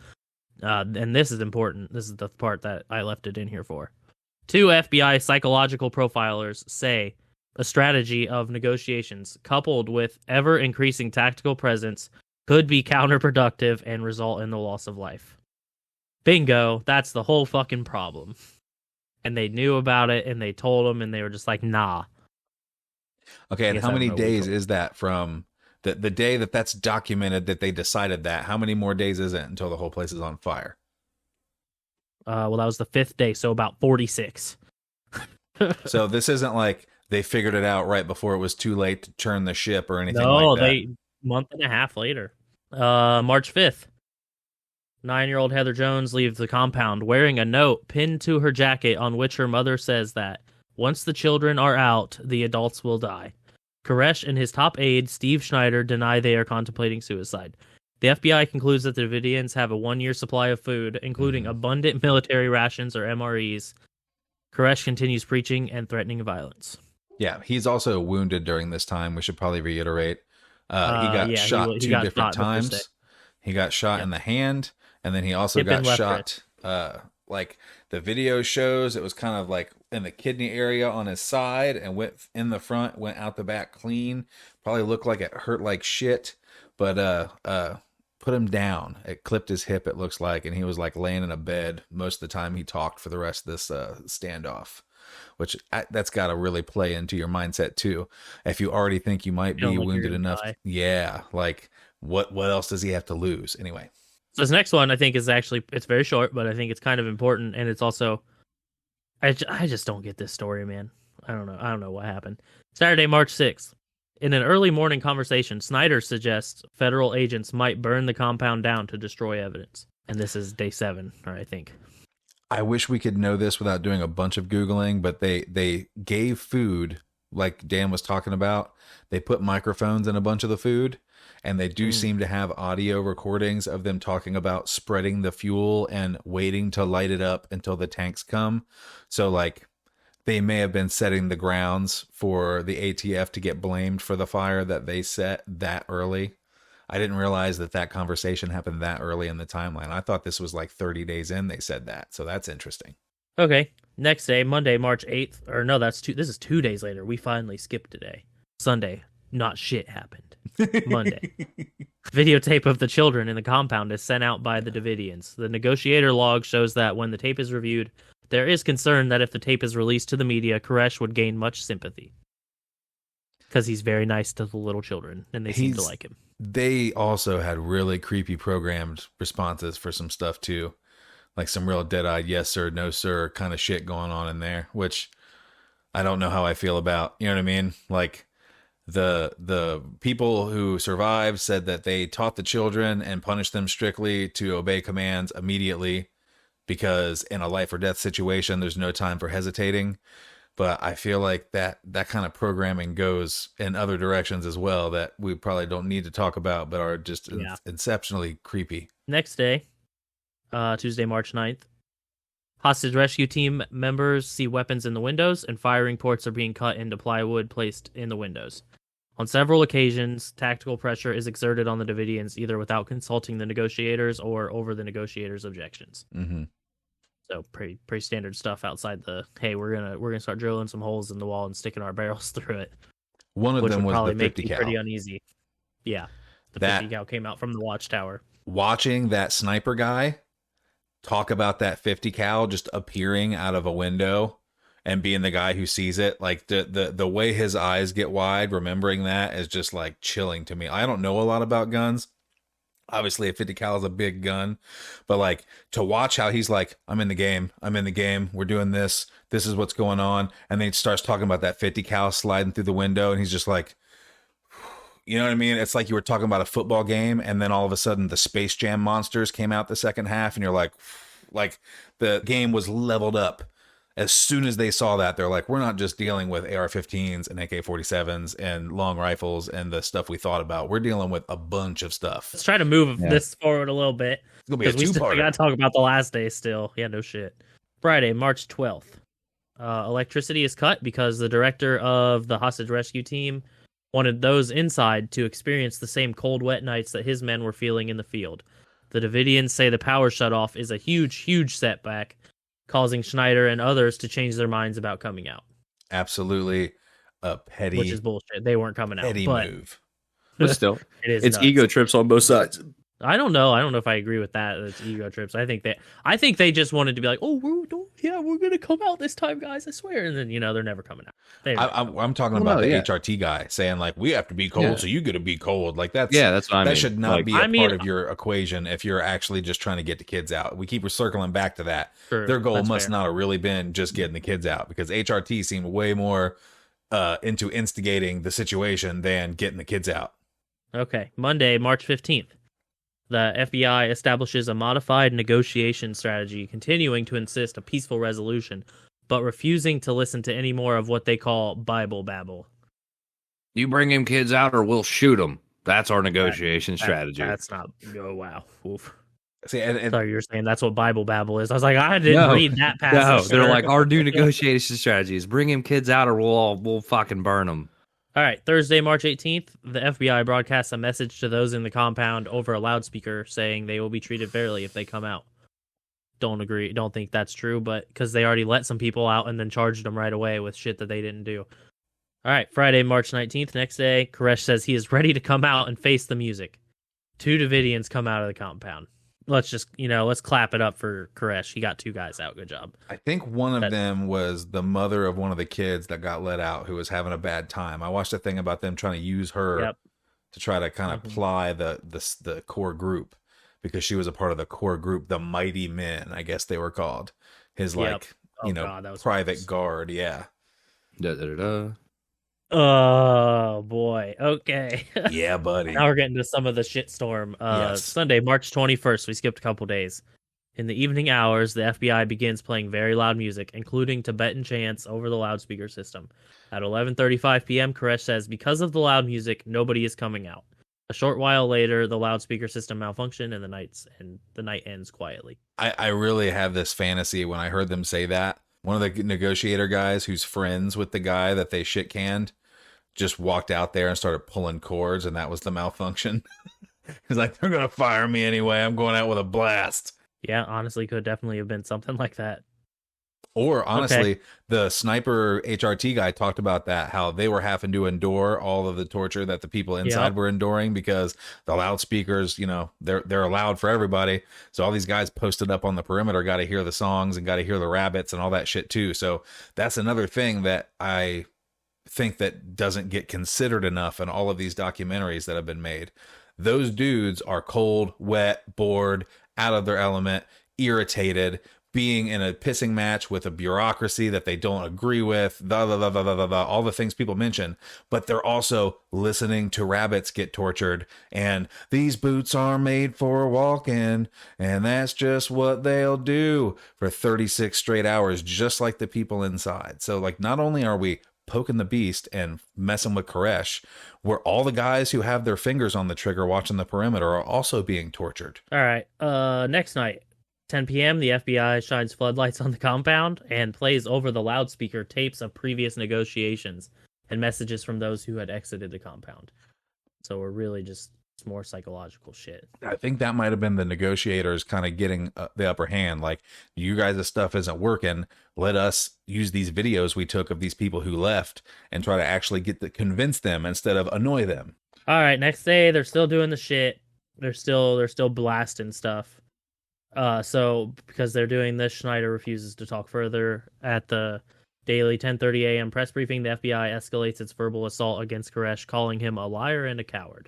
And this is important. This is the part that I left it in here for. 2 FBI psychological profilers say a strategy of negotiations coupled with ever-increasing tactical presence could be counterproductive and result in the loss of life. Bingo, that's the whole fucking problem. And they knew about it, and they told them, and they were just like, nah. Okay, and how many days is that from The day that's documented that they decided that, how many more days is it until the whole place is on fire? Well, that was the 5th day, so about 46. So this isn't like they figured it out right before it was too late to turn the ship or anything No, like that. they month and a half later. March 5th. 9-year-old Heather Jones leaves the compound wearing a note pinned to her jacket on which her mother says that once the children are out, the adults will die. Koresh and his top aide, Steve Schneider, deny they are contemplating suicide. The FBI concludes that the Davidians have a 1-year supply of food, including abundant military rations or MREs. Koresh continues preaching and threatening violence. Yeah, he's also wounded during this time. We should probably reiterate. He got shot he two got different shot the first day. times. He got shot in the hand, and then he also Hip and got left shot. Like the video shows, it was kind of like in the kidney area on his side, and went in the front, went out the back clean. Probably looked like it hurt like shit, but put him down. It clipped his hip, it looks like, and he was like laying in a bed most of the time he talked for the rest of this standoff. Which that's got to really play into your mindset too. If you already think you might be wounded enough, yeah. Like what else does he have to lose anyway? So this next one I think is actually, it's very short, but I think it's kind of important, and it's also, I just don't get this story, man. I don't know what happened. Saturday, March 6th. In an early morning conversation, Snyder suggests federal agents might burn the compound down to destroy evidence. And this is day 7, I think. I wish we could know this without doing a bunch of Googling, but they gave food, like Dan was talking about. They put microphones in a bunch of the food, and they do seem to have audio recordings of them talking about spreading the fuel and waiting to light it up until the tanks come. So, like, they may have been setting the grounds for the ATF to get blamed for the fire that they set that early. I didn't realize that conversation happened that early in the timeline. I thought this was like 30 days in they said that. So that's interesting. Okay. Next day, Monday, March 8th. Or no, this is 2 days later. We finally skipped a day. Sunday, not shit happened. Monday. Videotape of the children in the compound is sent out by the Davidians. The negotiator log shows that when the tape is reviewed, there is concern that if the tape is released to the media, Koresh would gain much sympathy. Because he's very nice to the little children, and they seem to like him. They also had really creepy programmed responses for some stuff, too. Like some real dead-eyed yes sir, no sir kind of shit going on in there, which I don't know how I feel about. You know what I mean? Like, the people who survived said that they taught the children and punished them strictly to obey commands immediately, because in a life or death situation, there's no time for hesitating. But I feel like that kind of programming goes in other directions as well that we probably don't need to talk about, but are just exceptionally creepy. Next day, Tuesday, March 9th, hostage rescue team members see weapons in the windows, and firing ports are being cut into plywood placed in the windows. On several occasions, tactical pressure is exerted on the Davidians, either without consulting the negotiators or over the negotiators' objections. Mm-hmm. So pretty standard stuff outside the, hey, we're gonna start drilling some holes in the wall and sticking our barrels through it. One of them was the 50 cal. Pretty uneasy. Yeah, the 50 cal came out from the watchtower. Watching that sniper guy talk about that 50 cal just appearing out of a window and being the guy who sees it, like the way his eyes get wide, remembering that is just like chilling to me. I don't know a lot about guns. Obviously, a 50 cal is a big gun, but like to watch how he's like, I'm in the game, we're doing this is what's going on, and then he starts talking about that 50 cal sliding through the window, and he's just like, you know what I mean? It's like you were talking about a football game, and then all of a sudden the Space Jam monsters came out the second half, and you're like the game was leveled up. As soon as they saw that, they're like, we're not just dealing with AR-15s and AK-47s and long rifles and the stuff we thought about. We're dealing with a bunch of stuff. Let's try to move this forward a little bit. It's going to be a two-parter. We got to talk about the last day still. Yeah, no shit. Friday, March 12th. Electricity is cut because the director of the hostage rescue team wanted those inside to experience the same cold, wet nights that his men were feeling in the field. The Davidians say the power shutoff is a huge, huge setback, causing Schneider and others to change their minds about coming out. Absolutely a petty, which is bullshit. They weren't coming out. Petty move. But still, it's nuts. ego trips on both sides. I don't know if I agree with that. It's ego trips. I think they just wanted to be like, oh, yeah, we're gonna come out this time, guys, I swear. And then they're never coming out. I'm talking Well, about no, the yeah. HRT guy saying like, we have to be cold, Yeah. so you got to be cold. Like that's That's what I mean. that should not Like, be a I mean- part of your equation if you're actually just trying to get the kids out. We keep circling back to that. Sure, Their goal that's must fair. not have really been just getting the kids out, because HRT seemed way more into instigating the situation than getting the kids out. Okay, Monday, March 15th. The FBI establishes a modified negotiation strategy, continuing to insist a peaceful resolution, but refusing to listen to any more of what they call Bible babble. you bring them kids out or we'll shoot them. That's our negotiation strategy. That's not. Oh, wow. Oof. See, and Sorry, you were saying that's what Bible babble is. I was like, I didn't read that No, passage. they're sir. like, our new negotiation strategy is bring them kids out or we'll fucking burn them. All right, Thursday, March 18th, the FBI broadcasts a message to those in the compound over a loudspeaker saying they will be treated fairly if they come out. Don't think that's true, but because they already let some people out and then charged them right away with shit that they didn't do. All right, Friday, March 19th, next day, Koresh says he is ready to come out and face the music. 2 Davidians come out of the compound. Let's just, let's clap it up for Koresh. He got 2 guys out. Good job. I think one of them was the mother of one of the kids that got let out who was having a bad time. I watched a thing about them trying to use her to try to kind of ply the core group, because she was a part of the core group, the Mighty Men, I guess they were called. His God, that was private guard. Yeah. Oh boy. Okay. Yeah, buddy. Now we're getting to some of the shitstorm. Yes. Sunday, March 21st. We skipped a couple days. In the evening hours, the FBI begins playing very loud music, including Tibetan chants over the loudspeaker system. At 11:35 p.m., Koresh says because of the loud music, nobody is coming out. A short while later, the loudspeaker system malfunctioned and the night ends quietly. I really have this fantasy when I heard them say that. One of the negotiator guys who's friends with the guy that they shit canned just walked out there and started pulling cords, and that was the malfunction. He's like, they're going to fire me anyway. I'm going out with a blast. Yeah, honestly, could definitely have been something like that. Or honestly, the sniper HRT guy talked about that, how they were having to endure all of the torture that the people inside were enduring because the loudspeakers, they're allowed for everybody. So all these guys posted up on the perimeter got to hear the songs and got to hear the rabbits and all that shit too. So that's another thing that I think that doesn't get considered enough in all of these documentaries that have been made. Those dudes are cold, wet, bored, out of their element, irritated, being in a pissing match with a bureaucracy that they don't agree with, all the things people mention, but they're also listening to rabbits get tortured, and these boots are made for walking, and that's just what they'll do for 36 straight hours, just like the people inside. So, like, not only are we poking the beast and messing with Koresh, where all the guys who have their fingers on the trigger watching the perimeter are also being tortured. All right, next night. 10 p.m., the FBI shines floodlights on the compound and plays over the loudspeaker tapes of previous negotiations and messages from those who had exited the compound. So we're really just more psychological shit. I think that might have been the negotiators kind of getting the upper hand. Like, you guys' stuff isn't working. Let us use these videos we took of these people who left and try to actually convince them instead of annoy them. All right, next day, they're still doing the shit. They're still blasting stuff. So because they're doing this, Schneider refuses to talk further. At the daily 10:30 a.m. press briefing, the FBI escalates its verbal assault against Koresh, calling him a liar and a coward.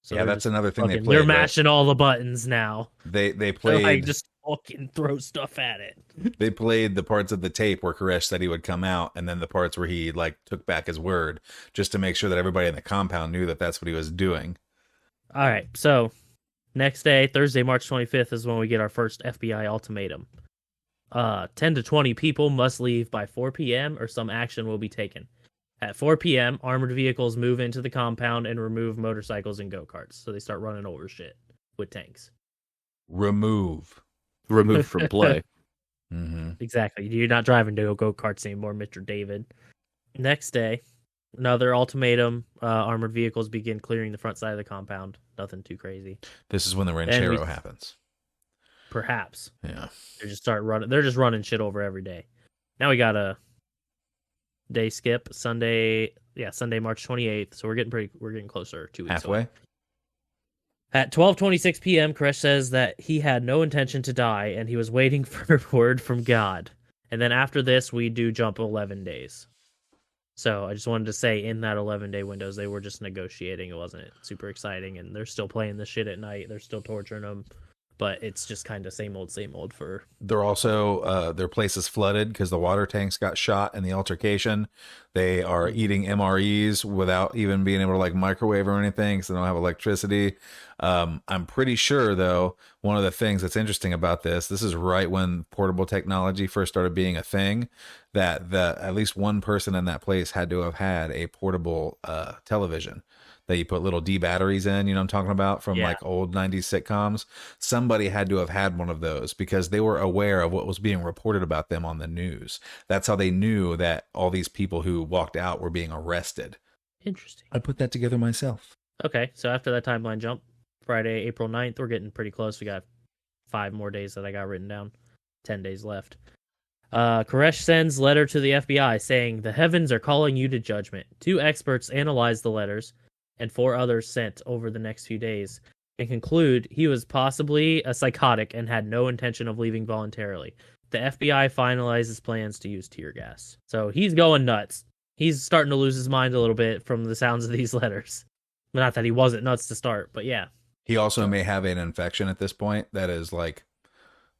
So yeah, that's another thing they played. They're mashing all the buttons now. They played, like, just fucking throw stuff at it. They played the parts of the tape where Koresh said he would come out, and then the parts where he took back his word, just to make sure that everybody in the compound knew that that's what he was doing. All right, so next day, Thursday, March 25th, is when we get our first FBI ultimatum. 10 to 20 people must leave by 4 p.m. or some action will be taken. At 4 p.m., armored vehicles move into the compound and remove motorcycles and go-karts. So they start running over shit with tanks. Remove from play. Mm-hmm. Exactly. You're not driving to go-karts anymore, Mr. David. Next day, another ultimatum. Armored vehicles begin clearing the front side of the compound. Nothing too crazy. This is when the ranchero happens. Perhaps. Yeah. They're just running shit over every day. Now we got a day skip. Sunday, March 28th. So we're getting closer. 2 weeks Halfway. away. At 12:26 p.m., Koresh says that he had no intention to die and he was waiting for word from God. And then after this, we do jump 11 days. So I just wanted to say in that 11-day windows, they were just negotiating. It wasn't super exciting, and they're still playing this shit at night. They're still torturing them, but it's just kind of same old for. They're also their place is flooded because the water tanks got shot in the altercation. They are eating MREs without even being able to like microwave or anything because they don't have electricity. I'm pretty sure though, one of the things that's interesting about this is right when portable technology first started being a thing, that at least one person in that place had to have had a portable television that you put little D batteries in, you know what I'm talking about, from like old 90s sitcoms. Somebody had to have had one of those because they were aware of what was being reported about them on the news. That's how they knew that all these people who walked out were being arrested. Interesting. I put that together myself. Okay, so after that timeline jump, Friday, April 9th, we're getting pretty close. We got 5 more days that I got written down. 10 days left. Koresh sends letter to the FBI saying, the heavens are calling you to judgment. 2 experts analyzed the letters, and 4 others sent over the next few days, and conclude he was possibly a psychotic and had no intention of leaving voluntarily. The FBI finalizes plans to use tear gas. So he's going nuts. He's starting to lose his mind a little bit from the sounds of these letters. Not that he wasn't nuts to start, but yeah. He also may have an infection at this point that is like,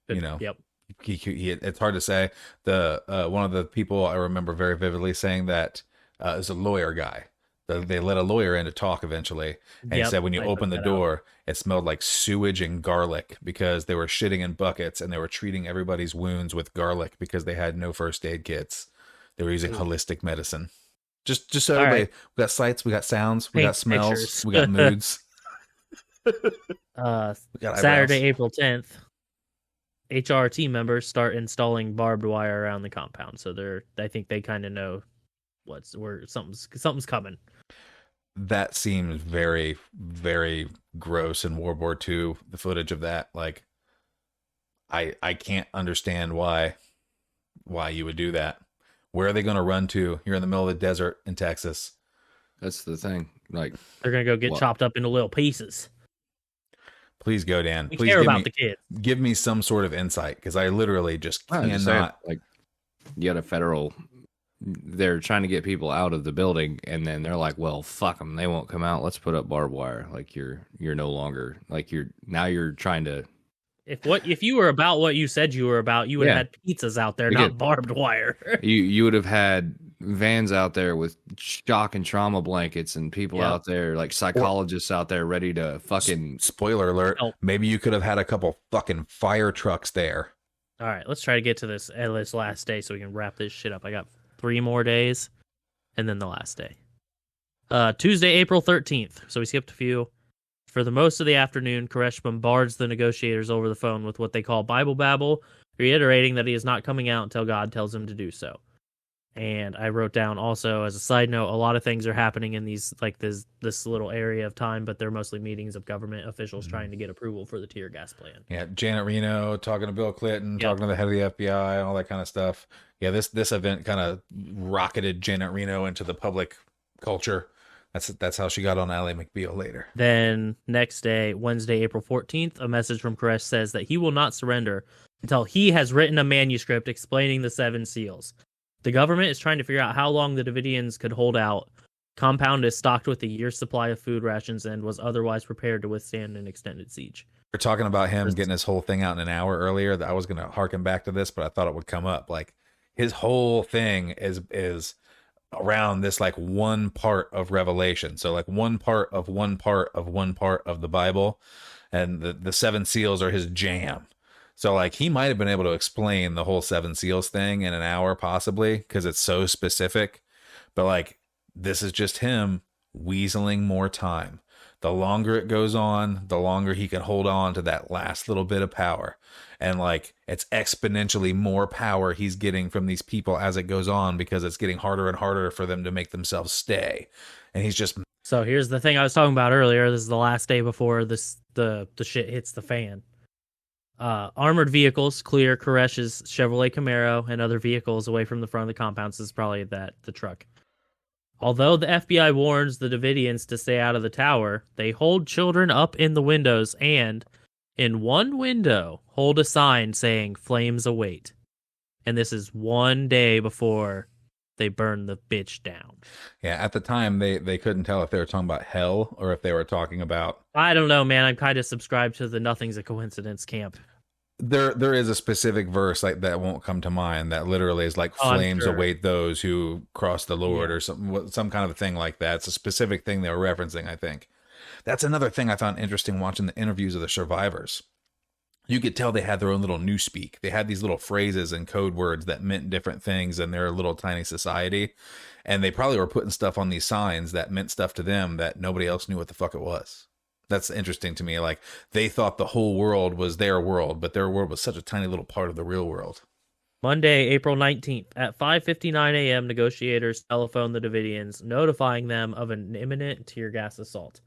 you know, Yep. He it's hard to say. The one of the people I remember very vividly saying that is a lawyer guy. They let a lawyer in to talk eventually, and he said when you opened the door, it smelled like sewage and garlic because they were shitting in buckets and they were treating everybody's wounds with garlic because they had no first aid kits. They were using holistic medicine. Just so everybody, right. We got sights, we got sounds, we got smells, pictures. we got moods. We got Saturday, eyebrows. April 10th, HR team members start installing barbed wire around the compound. So I think they kind of know something's coming. That seems very, very gross in World War II. The footage of that, like, I can't understand why you would do that. Where are they going to run to? You're in the middle of the desert in Texas. That's the thing. Like, They're gonna go get chopped up into little pieces. Please go, Dan. We Please care about the kids. Give me some sort of insight because I literally just cannot. Like, you got a federal. They're trying to get people out of the building, and then they're like, "Well, fuck them. They won't come out. Let's put up barbed wire." Like you're no longer like you're trying to. If you were about what you said you were about, you would have had pizzas out there, not barbed wire. you would have had vans out there with shock and trauma blankets and people out there, like psychologists out there ready to fucking. Spoiler alert. Maybe you could have had a couple fucking fire trucks there. All right, let's try to get to this last day so we can wrap this shit up. I got 3 more days, and then the last day. Tuesday, April 13th. So we skipped a few. For the most of the afternoon, Koresh bombards the negotiators over the phone with what they call Bible babble, reiterating that he is not coming out until God tells him to do so. And I wrote down also, as a side note, a lot of things are happening in these, like this little area of time, but they're mostly meetings of government officials trying to get approval for the tear gas plan. Yeah, Janet Reno talking to Bill Clinton, talking to the head of the FBI, all that kind of stuff. Yeah, this event kind of rocketed Janet Reno into the public culture. That's how she got on Ally McBeal later. Then next day, Wednesday, April 14th, a message from Koresh says that he will not surrender until he has written a manuscript explaining the 7 seals. The government is trying to figure out how long the Davidians could hold out. Compound is stocked with a year's supply of food rations and was otherwise prepared to withstand an extended siege. We're talking about him getting his whole thing out in an hour earlier. That I was going to harken back to this, but I thought it would come up. Like his whole thing is around this like one part of Revelation. So like one part of the Bible, and the 7 seals are his jam. So like he might have been able to explain the whole 7 seals thing in an hour possibly because it's so specific. But like this is just him weaseling more time. The longer it goes on, the longer he can hold on to that last little bit of power. And like it's exponentially more power he's getting from these people as it goes on because it's getting harder and harder for them to make themselves stay. And he's just. So here's the thing I was talking about earlier. This is the last day before the shit hits the fan. Armored vehicles clear Koresh's Chevrolet Camaro and other vehicles away from the front of the compound. This is probably the truck. Although the FBI warns the Davidians to stay out of the tower, they hold children up in the windows and, in one window, hold a sign saying flames await. And this is one day before they burn the bitch down. Yeah, at the time they couldn't tell if they were talking about hell or if they were talking about. I don't know, man. I'm kind of subscribed to the nothing's a coincidence camp. There is a specific verse like that won't come to mind that literally is like flames await those who cross the Lord or some kind of a thing like that. It's a specific thing they were referencing, I think. That's another thing I found interesting watching the interviews of the survivors. You could tell they had their own little newspeak. They had these little phrases and code words that meant different things in their little tiny society. And they probably were putting stuff on these signs that meant stuff to them that nobody else knew what the fuck it was. That's interesting to me. Like, they thought the whole world was their world, but their world was such a tiny little part of the real world. Monday, April 19th, at 5:59 a.m., negotiators telephone the Davidians, notifying them of an imminent tear gas assault.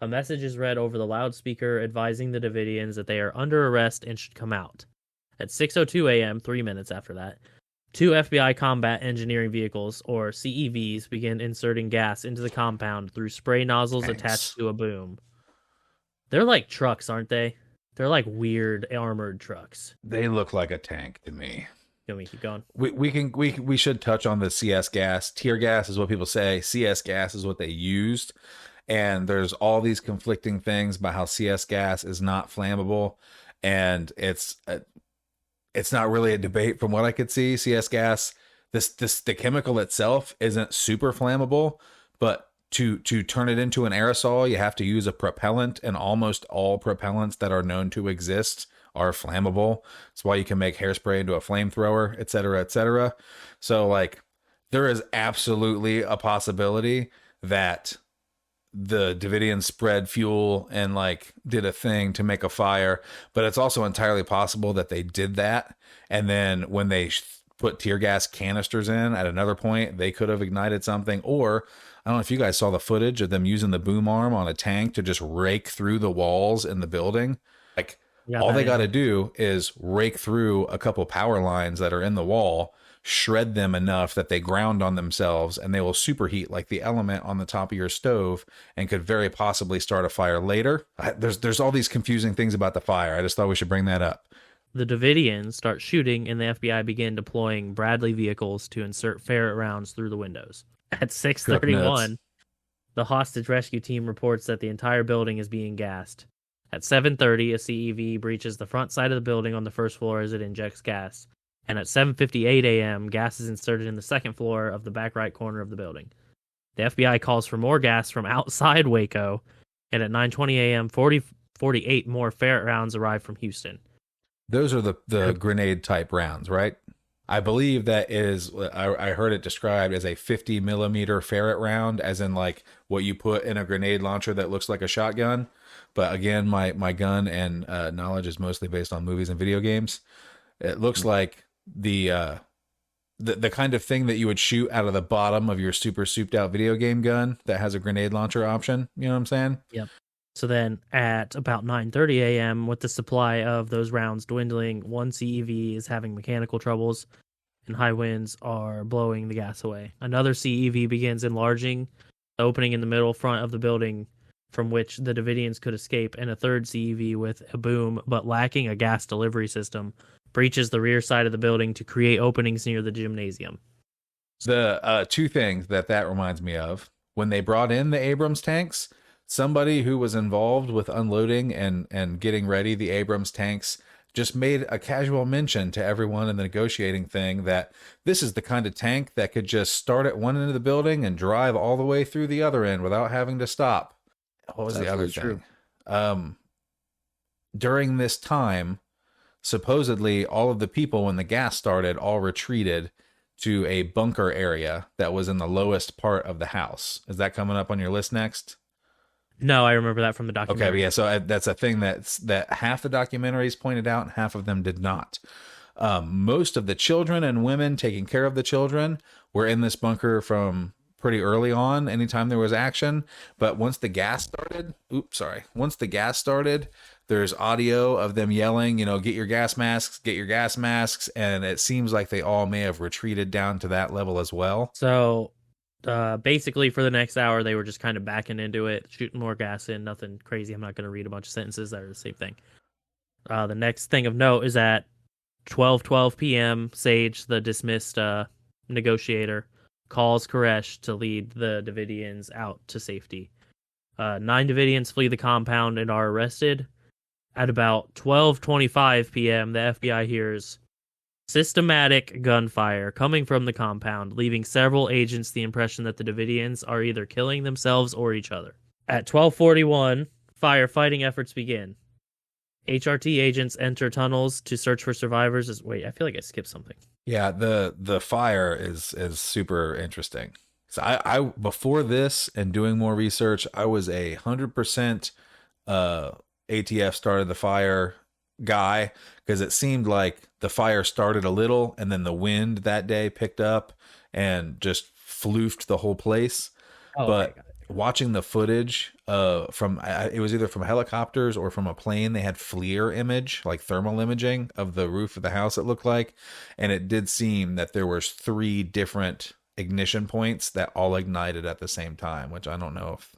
A message is read over the loudspeaker advising the Davidians that they are under arrest and should come out. At 6:02 a.m., 3 minutes after that, 2 FBI combat engineering vehicles, or CEVs, begin inserting gas into the compound through spray nozzles attached to a boom. They're like trucks, aren't they? They're like weird armored trucks. They look like a tank to me. Can we keep going? We should touch on the CS gas. Tear gas is what people say. CS gas is what they used. And there's all these conflicting things about how CS gas is not flammable. And it's not really a debate from what I could see. CS gas, the chemical itself isn't super flammable, but to turn it into an aerosol, you have to use a propellant, and almost all propellants that are known to exist are flammable. That's why you can make hairspray into a flamethrower, et cetera, et cetera. So, like, there is absolutely a possibility that the Davidians spread fuel and, like, did a thing to make a fire, but it's also entirely possible that they did that, and then when they put tear gas canisters in at another point, they could have ignited something. Or I don't know if you guys saw the footage of them using the boom arm on a tank to just rake through the walls in the building. Like, all they got to do is rake through a couple power lines that are in the wall, shred them enough that they ground on themselves, and they will superheat like the element on the top of your stove and could very possibly start a fire later. There's all these confusing things about the fire. I just thought we should bring that up. The Davidians start shooting, and the FBI begin deploying Bradley vehicles to insert ferret rounds through the windows. At 6:31, the hostage rescue team reports that the entire building is being gassed. At 7:30, a CEV breaches the front side of the building on the first floor as it injects gas. And at 7:58 a.m., gas is inserted in the second floor of the back right corner of the building. The FBI calls for more gas from outside Waco, and at 9:20 a.m., 48 more ferret rounds arrive from Houston. Those are the grenade type rounds, right? I believe that is, I heard it described as a 50 millimeter ferret round, as in like what you put in a grenade launcher that looks like a shotgun. But again, my gun and knowledge is mostly based on movies and video games. It looks like the kind of thing that you would shoot out of the bottom of your super souped out video game gun that has a grenade launcher option. You know what I'm saying? Yep. So then at about 9:30 a.m., with the supply of those rounds dwindling, one CEV is having mechanical troubles and high winds are blowing the gas away. Another CEV begins enlarging the opening in the middle front of the building from which the Davidians could escape, and a third CEV with a boom but lacking a gas delivery system breaches the rear side of the building to create openings near the gymnasium. The two things that reminds me of, when they brought in the Abrams tanks, somebody who was involved with unloading and getting ready the Abrams tanks just made a casual mention to everyone in the negotiating thing that this is the kind of tank that could just start at one end of the building and drive all the way through the other end without having to stop. What was the other thing? During this time, supposedly all of the people, when the gas started, all retreated to a bunker area that was in the lowest part of the house. Is that coming up on your list next? No, I remember that from the documentary. Okay, but yeah, so that's a thing that half the documentaries pointed out and half of them did not. Most of the children and women taking care of the children were in this bunker from pretty early on, anytime there was action. But once the gas started, there's audio of them yelling, get your gas masks. And it seems like they all may have retreated down to that level as well. So Basically, for the next hour, they were just kind of backing into it, shooting more gas in, nothing crazy. I'm not going to read a bunch of sentences that are the same thing. The next thing of note is at 12:12 p.m., Sage, the dismissed negotiator, calls Koresh to lead the Davidians out to safety. 9 Davidians flee the compound and are arrested. At about 12:25 p.m., the FBI hears systematic gunfire coming from the compound, leaving several agents the impression that the Davidians are either killing themselves or each other. At 12:41, firefighting efforts begin. HRT agents enter tunnels to search for survivors. Wait, I feel like I skipped something. Yeah, the fire is super interesting. So I before this and doing more research, I was 100% ATF started the fire guy, because it seemed like the fire started a little and then the wind that day picked up and just floofed the whole place. Oh, but okay, watching the footage from it was either from helicopters or from a plane, they had FLIR image, like thermal imaging of the roof of the house, it looked like, and it did seem that there was 3 different ignition points that all ignited at the same time, which I don't know if...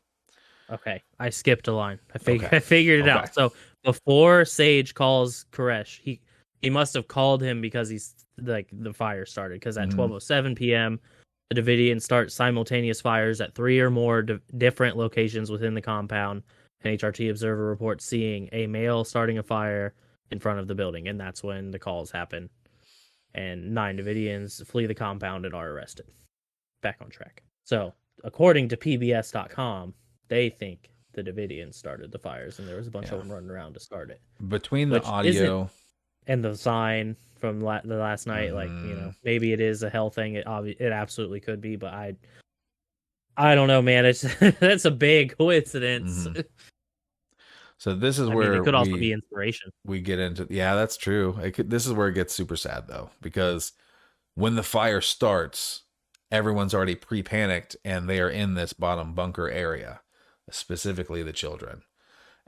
Okay, I skipped a line. I Okay. figured it out. So before Sage calls Koresh, he must have called him because he's like the fire started. Because at 12:07 p.m., the Davidians start simultaneous fires at 3 or more different locations within the compound. An HRT observer reports seeing a male starting a fire in front of the building, and that's when the calls happen. And 9 Davidians flee the compound and are arrested. Back on track. So according to PBS.com, they think the Davidians started the fires, and there was a bunch of them running around to start it. Between the audio and the sign from the last night, like, you know, maybe it is a hell thing. It absolutely could be, but I don't know, man. It's that's a big coincidence. So this is where it could also be inspiration. We get into, yeah, that's true. This is where it gets super sad though, because when the fire starts, everyone's already pre-panicked and they are in this bottom bunker area, specifically the children.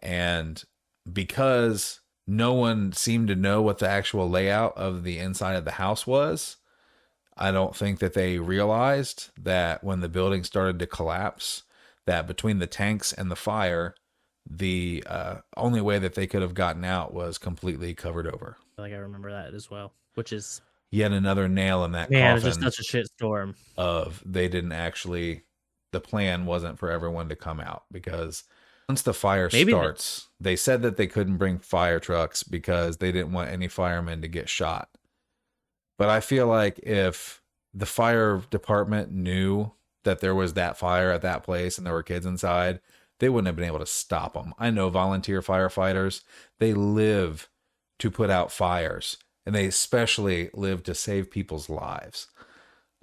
And because no one seemed to know what the actual layout of the inside of the house was, I don't think that they realized that when the building started to collapse, that between the tanks and the fire, the only way that they could have gotten out was completely covered over. I remember that as well, which is yet another nail in that coffin. It's just such a shit storm. Of they didn't actually, the plan wasn't for everyone to come out, because once the fire starts, they said that they couldn't bring fire trucks because they didn't want any firemen to get shot. But I feel like if the fire department knew that there was that fire at that place and there were kids inside, they wouldn't have been able to stop them. I know volunteer firefighters, they live to put out fires, and they especially live to save people's lives.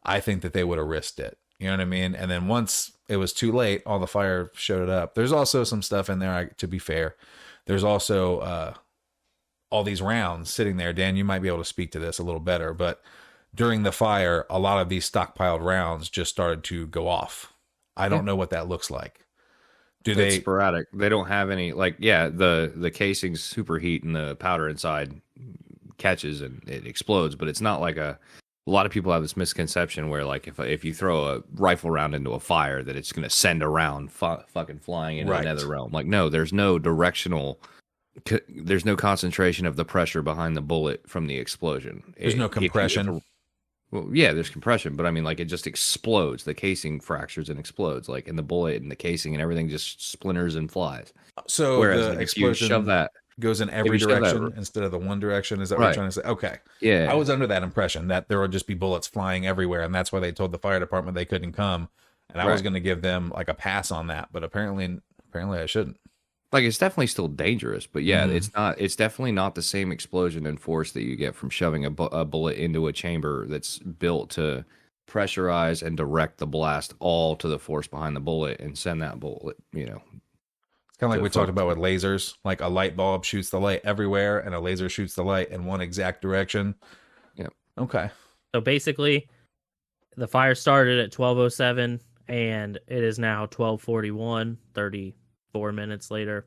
I think that they would have risked it. You know what I mean? And then once it was too late, all the fire showed up. There's also some stuff in there, to be fair. There's also all these rounds sitting there. Dan, you might be able to speak to this a little better, but during the fire, a lot of these stockpiled rounds just started to go off. I don't know what that looks like. It's sporadic. They don't have any, like, yeah, the casings superheat and the powder inside catches and it explodes, but it's not like a lot of people have this misconception where, like, if you throw a rifle round into a fire, that it's going to send a round fucking flying into another realm. Like, no, there's no concentration of the pressure behind the bullet from the explosion. There's no compression. Well, yeah, there's compression, but I mean, like, it just explodes. The casing fractures and explodes, like, in the bullet and the casing and everything just splinters and flies. So whereas the if explosion you shove that, goes in every direction instead of the one direction. Is that what you're trying to say? Okay. Yeah. I was under that impression that there would just be bullets flying everywhere, and that's why they told the fire department they couldn't come. And I was going to give them like a pass on that, but apparently I shouldn't. Like, it's definitely still dangerous, but yeah, it's definitely not the same explosion and force that you get from shoving a bullet into a chamber that's built to pressurize and direct the blast all to the force behind the bullet and send that bullet, you know. It's kind of like we talked about with lasers. Like, a light bulb shoots the light everywhere, and a laser shoots the light in one exact direction. Yeah. Okay. So basically, the fire started at 12:07, and it is now 12:41, 34 minutes later,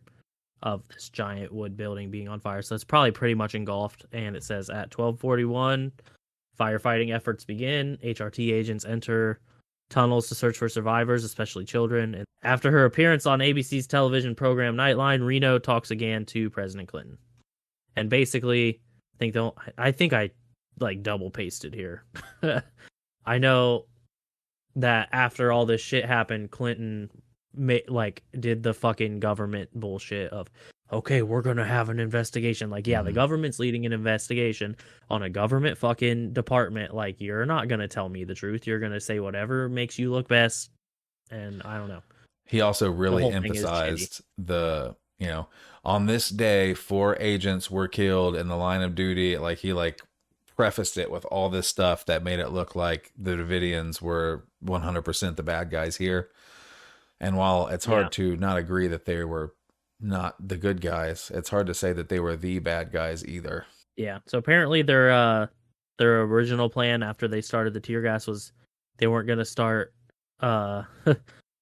of this giant wood building being on fire. So it's probably pretty much engulfed. And it says at 12:41, firefighting efforts begin. HRT agents enter tunnels to search for survivors, especially children. And after her appearance on ABC's television program Nightline, Reno talks again to President Clinton. And basically, I think I like double pasted here. I know that after all this shit happened, Clinton did the fucking government bullshit of, okay, we're gonna have an investigation. Like, yeah, the government's leading an investigation on a government fucking department. Like, you're not gonna tell me the truth. You're gonna say whatever makes you look best. And I don't know. He also really whole thing is emphasized on this day, 4 agents were killed in the line of duty. Like, he prefaced it with all this stuff that made it look like the Davidians were 100% the bad guys here. And while it's hard to not agree that they were not the good guys, it's hard to say that they were the bad guys either. Yeah. So apparently their original plan after they started the tear gas was they weren't going to start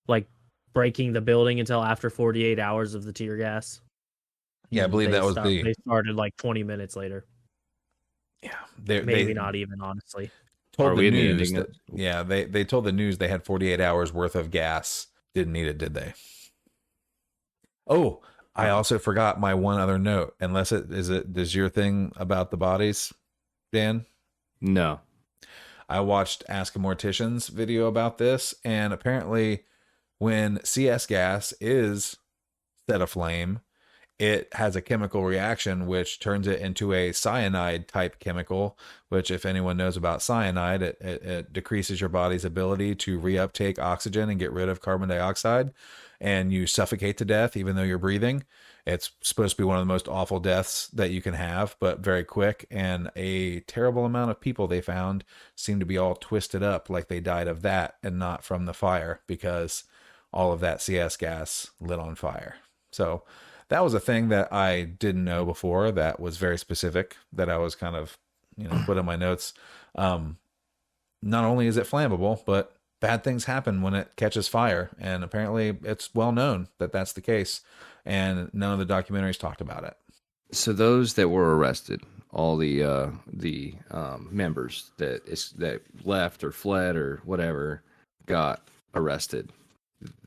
like breaking the building until after 48 hours of the tear gas. Yeah, I believe they started like 20 minutes later. Yeah, maybe not even, honestly. Told the news they told the news they had 48 hours worth of gas. Didn't need it, did they? Oh, I also forgot my one other note. Unless is your thing about the bodies, Dan? No. I watched Ask a Mortician's video about this, and apparently when CS gas is set aflame, it has a chemical reaction which turns it into a cyanide type chemical, which, if anyone knows about cyanide, it decreases your body's ability to reuptake oxygen and get rid of carbon dioxide, and you suffocate to death even though you're breathing. It's supposed to be one of the most awful deaths that you can have, but very quick, and a terrible amount of people they found seem to be all twisted up like they died of that and not from the fire, because all of that CS gas lit on fire. So that was a thing that I didn't know before. That was very specific, that I was kind of, put in my notes. Not only is it flammable, but bad things happen when it catches fire. And apparently it's well known that that's the case. And none of the documentaries talked about it. So those that were arrested, all the members that left or fled or whatever, got arrested.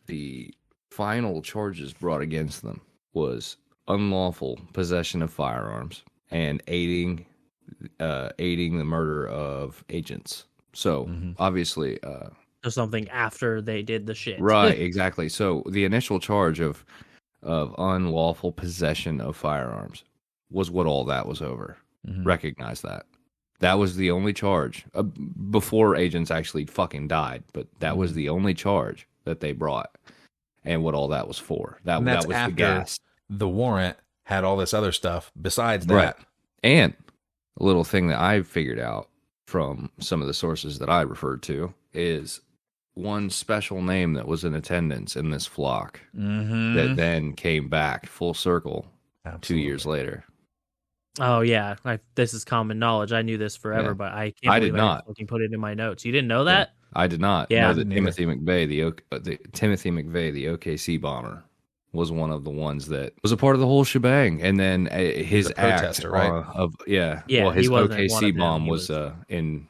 The final charges brought against them was unlawful possession of firearms and aiding the murder of agents. So obviously, or something after they did the shit. Right, exactly. So the initial charge of unlawful possession of firearms was what all that was over. Recognize that. That was the only charge before agents actually fucking died, but that was the only charge that they brought, and what all that was for. That was the gas. The warrant had all this other stuff besides that. Right. And a little thing that I figured out from some of the sources that I referred to is one special name that was in attendance in this flock that then came back full circle 2 years later. Oh yeah, this is common knowledge. I knew this forever, but I did not fucking put it in my notes. You didn't know that? Yeah, I did not know that Timothy McVeigh, the OKC bomber, was one of the ones that was a part of the whole shebang. And then his act right? Well, his OKC bomb was in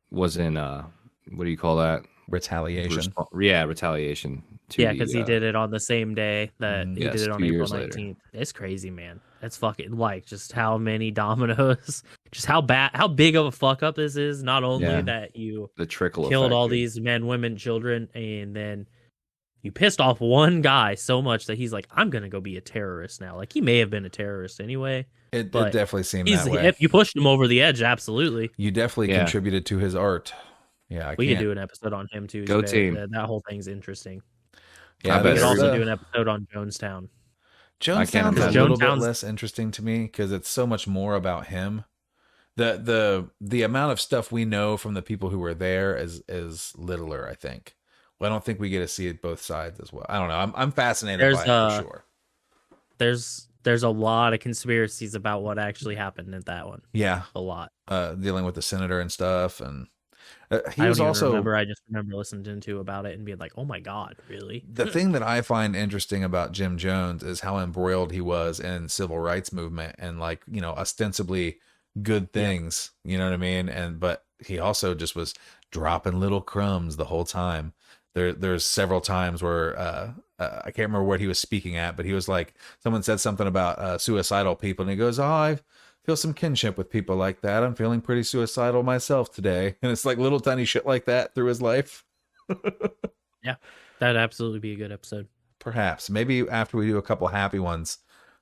what do you call that? Retaliation. Retaliation. Because he did it on the same day that he did it on April 19th. It's crazy, man. That's fucking just how many dominoes, just how big of a fuck up this is. Not only that you killed all these men, women, children, and then you pissed off one guy so much that he's like, I'm gonna go be a terrorist now. Like, he may have been a terrorist anyway. It definitely seemed that way. If you pushed him over the edge, absolutely. You definitely contributed to his art. Yeah, we could do an episode on him too. Go team. That whole thing's interesting. Yeah, we could also do an episode on Jonestown. Jonestown's a little bit less interesting to me because it's so much more about him. The amount of stuff we know from the people who were there is littler, I think. Well, I don't think we get to see both sides as well. I don't know. I'm fascinated by it for sure. There's a lot of conspiracies about what actually happened at that one. Yeah, a lot. Dealing with the senator and stuff, and I just remember listening to about it and being like, "Oh my god, really?" The thing that I find interesting about Jim Jones is how embroiled he was in civil rights movement and ostensibly good things. You know what I mean? But he also just was dropping little crumbs the whole time. There's several times where I can't remember what he was speaking at, but he was like, someone said something about suicidal people, and he goes, "Oh, I feel some kinship with people like that. I'm feeling pretty suicidal myself today." And it's like little tiny shit like that through his life. Yeah, that'd absolutely be a good episode. Perhaps maybe after we do a couple happy ones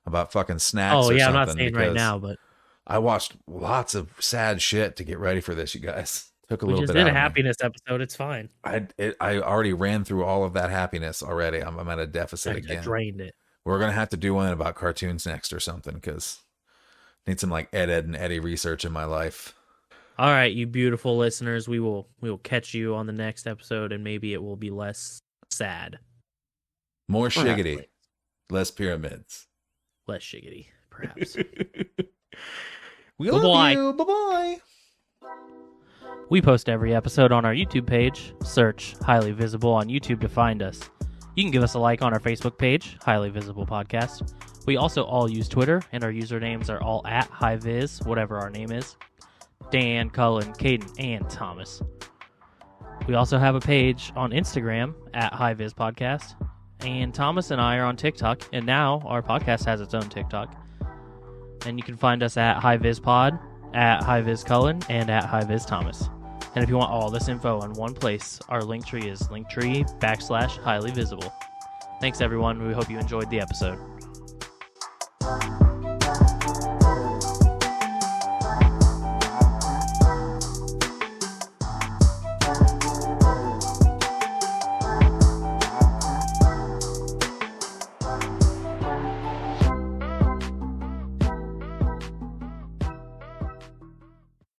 about fucking snacks. Oh or yeah, I'm something, not saying right now, but I watched lots of sad shit to get ready for this. You guys took a we little just bit did out a of me. happiness episode. It's fine. I already ran through all of that happiness already. I'm at a deficit I again. drained it. We're gonna have to do one about cartoons next or something, because I need some like Ed and Eddie research in my life. All right, you beautiful listeners, we will catch you on the next episode, and maybe it will be less sad, More Perhaps. shiggity, less pyramids. less shiggity, perhaps. We Bye-bye. love you. Bye bye. We post every episode on our YouTube page. Search Highly Visible on YouTube to find us. You can give us a like on our Facebook page, Highly Visible Podcast. We also all use Twitter, and our usernames are all at HighViz, whatever our name is. Dan, Cullen, Caden, and Thomas. We also have a page on Instagram at HighViz Podcast. And Thomas and I are on TikTok, and now our podcast has its own TikTok. And you can find us at HighVizPod, at HighVizCullen, and at HighVizThomas. And if you want all this info in one place, our link tree is linktree/highlyvisible. Thanks, everyone. We hope you enjoyed the episode.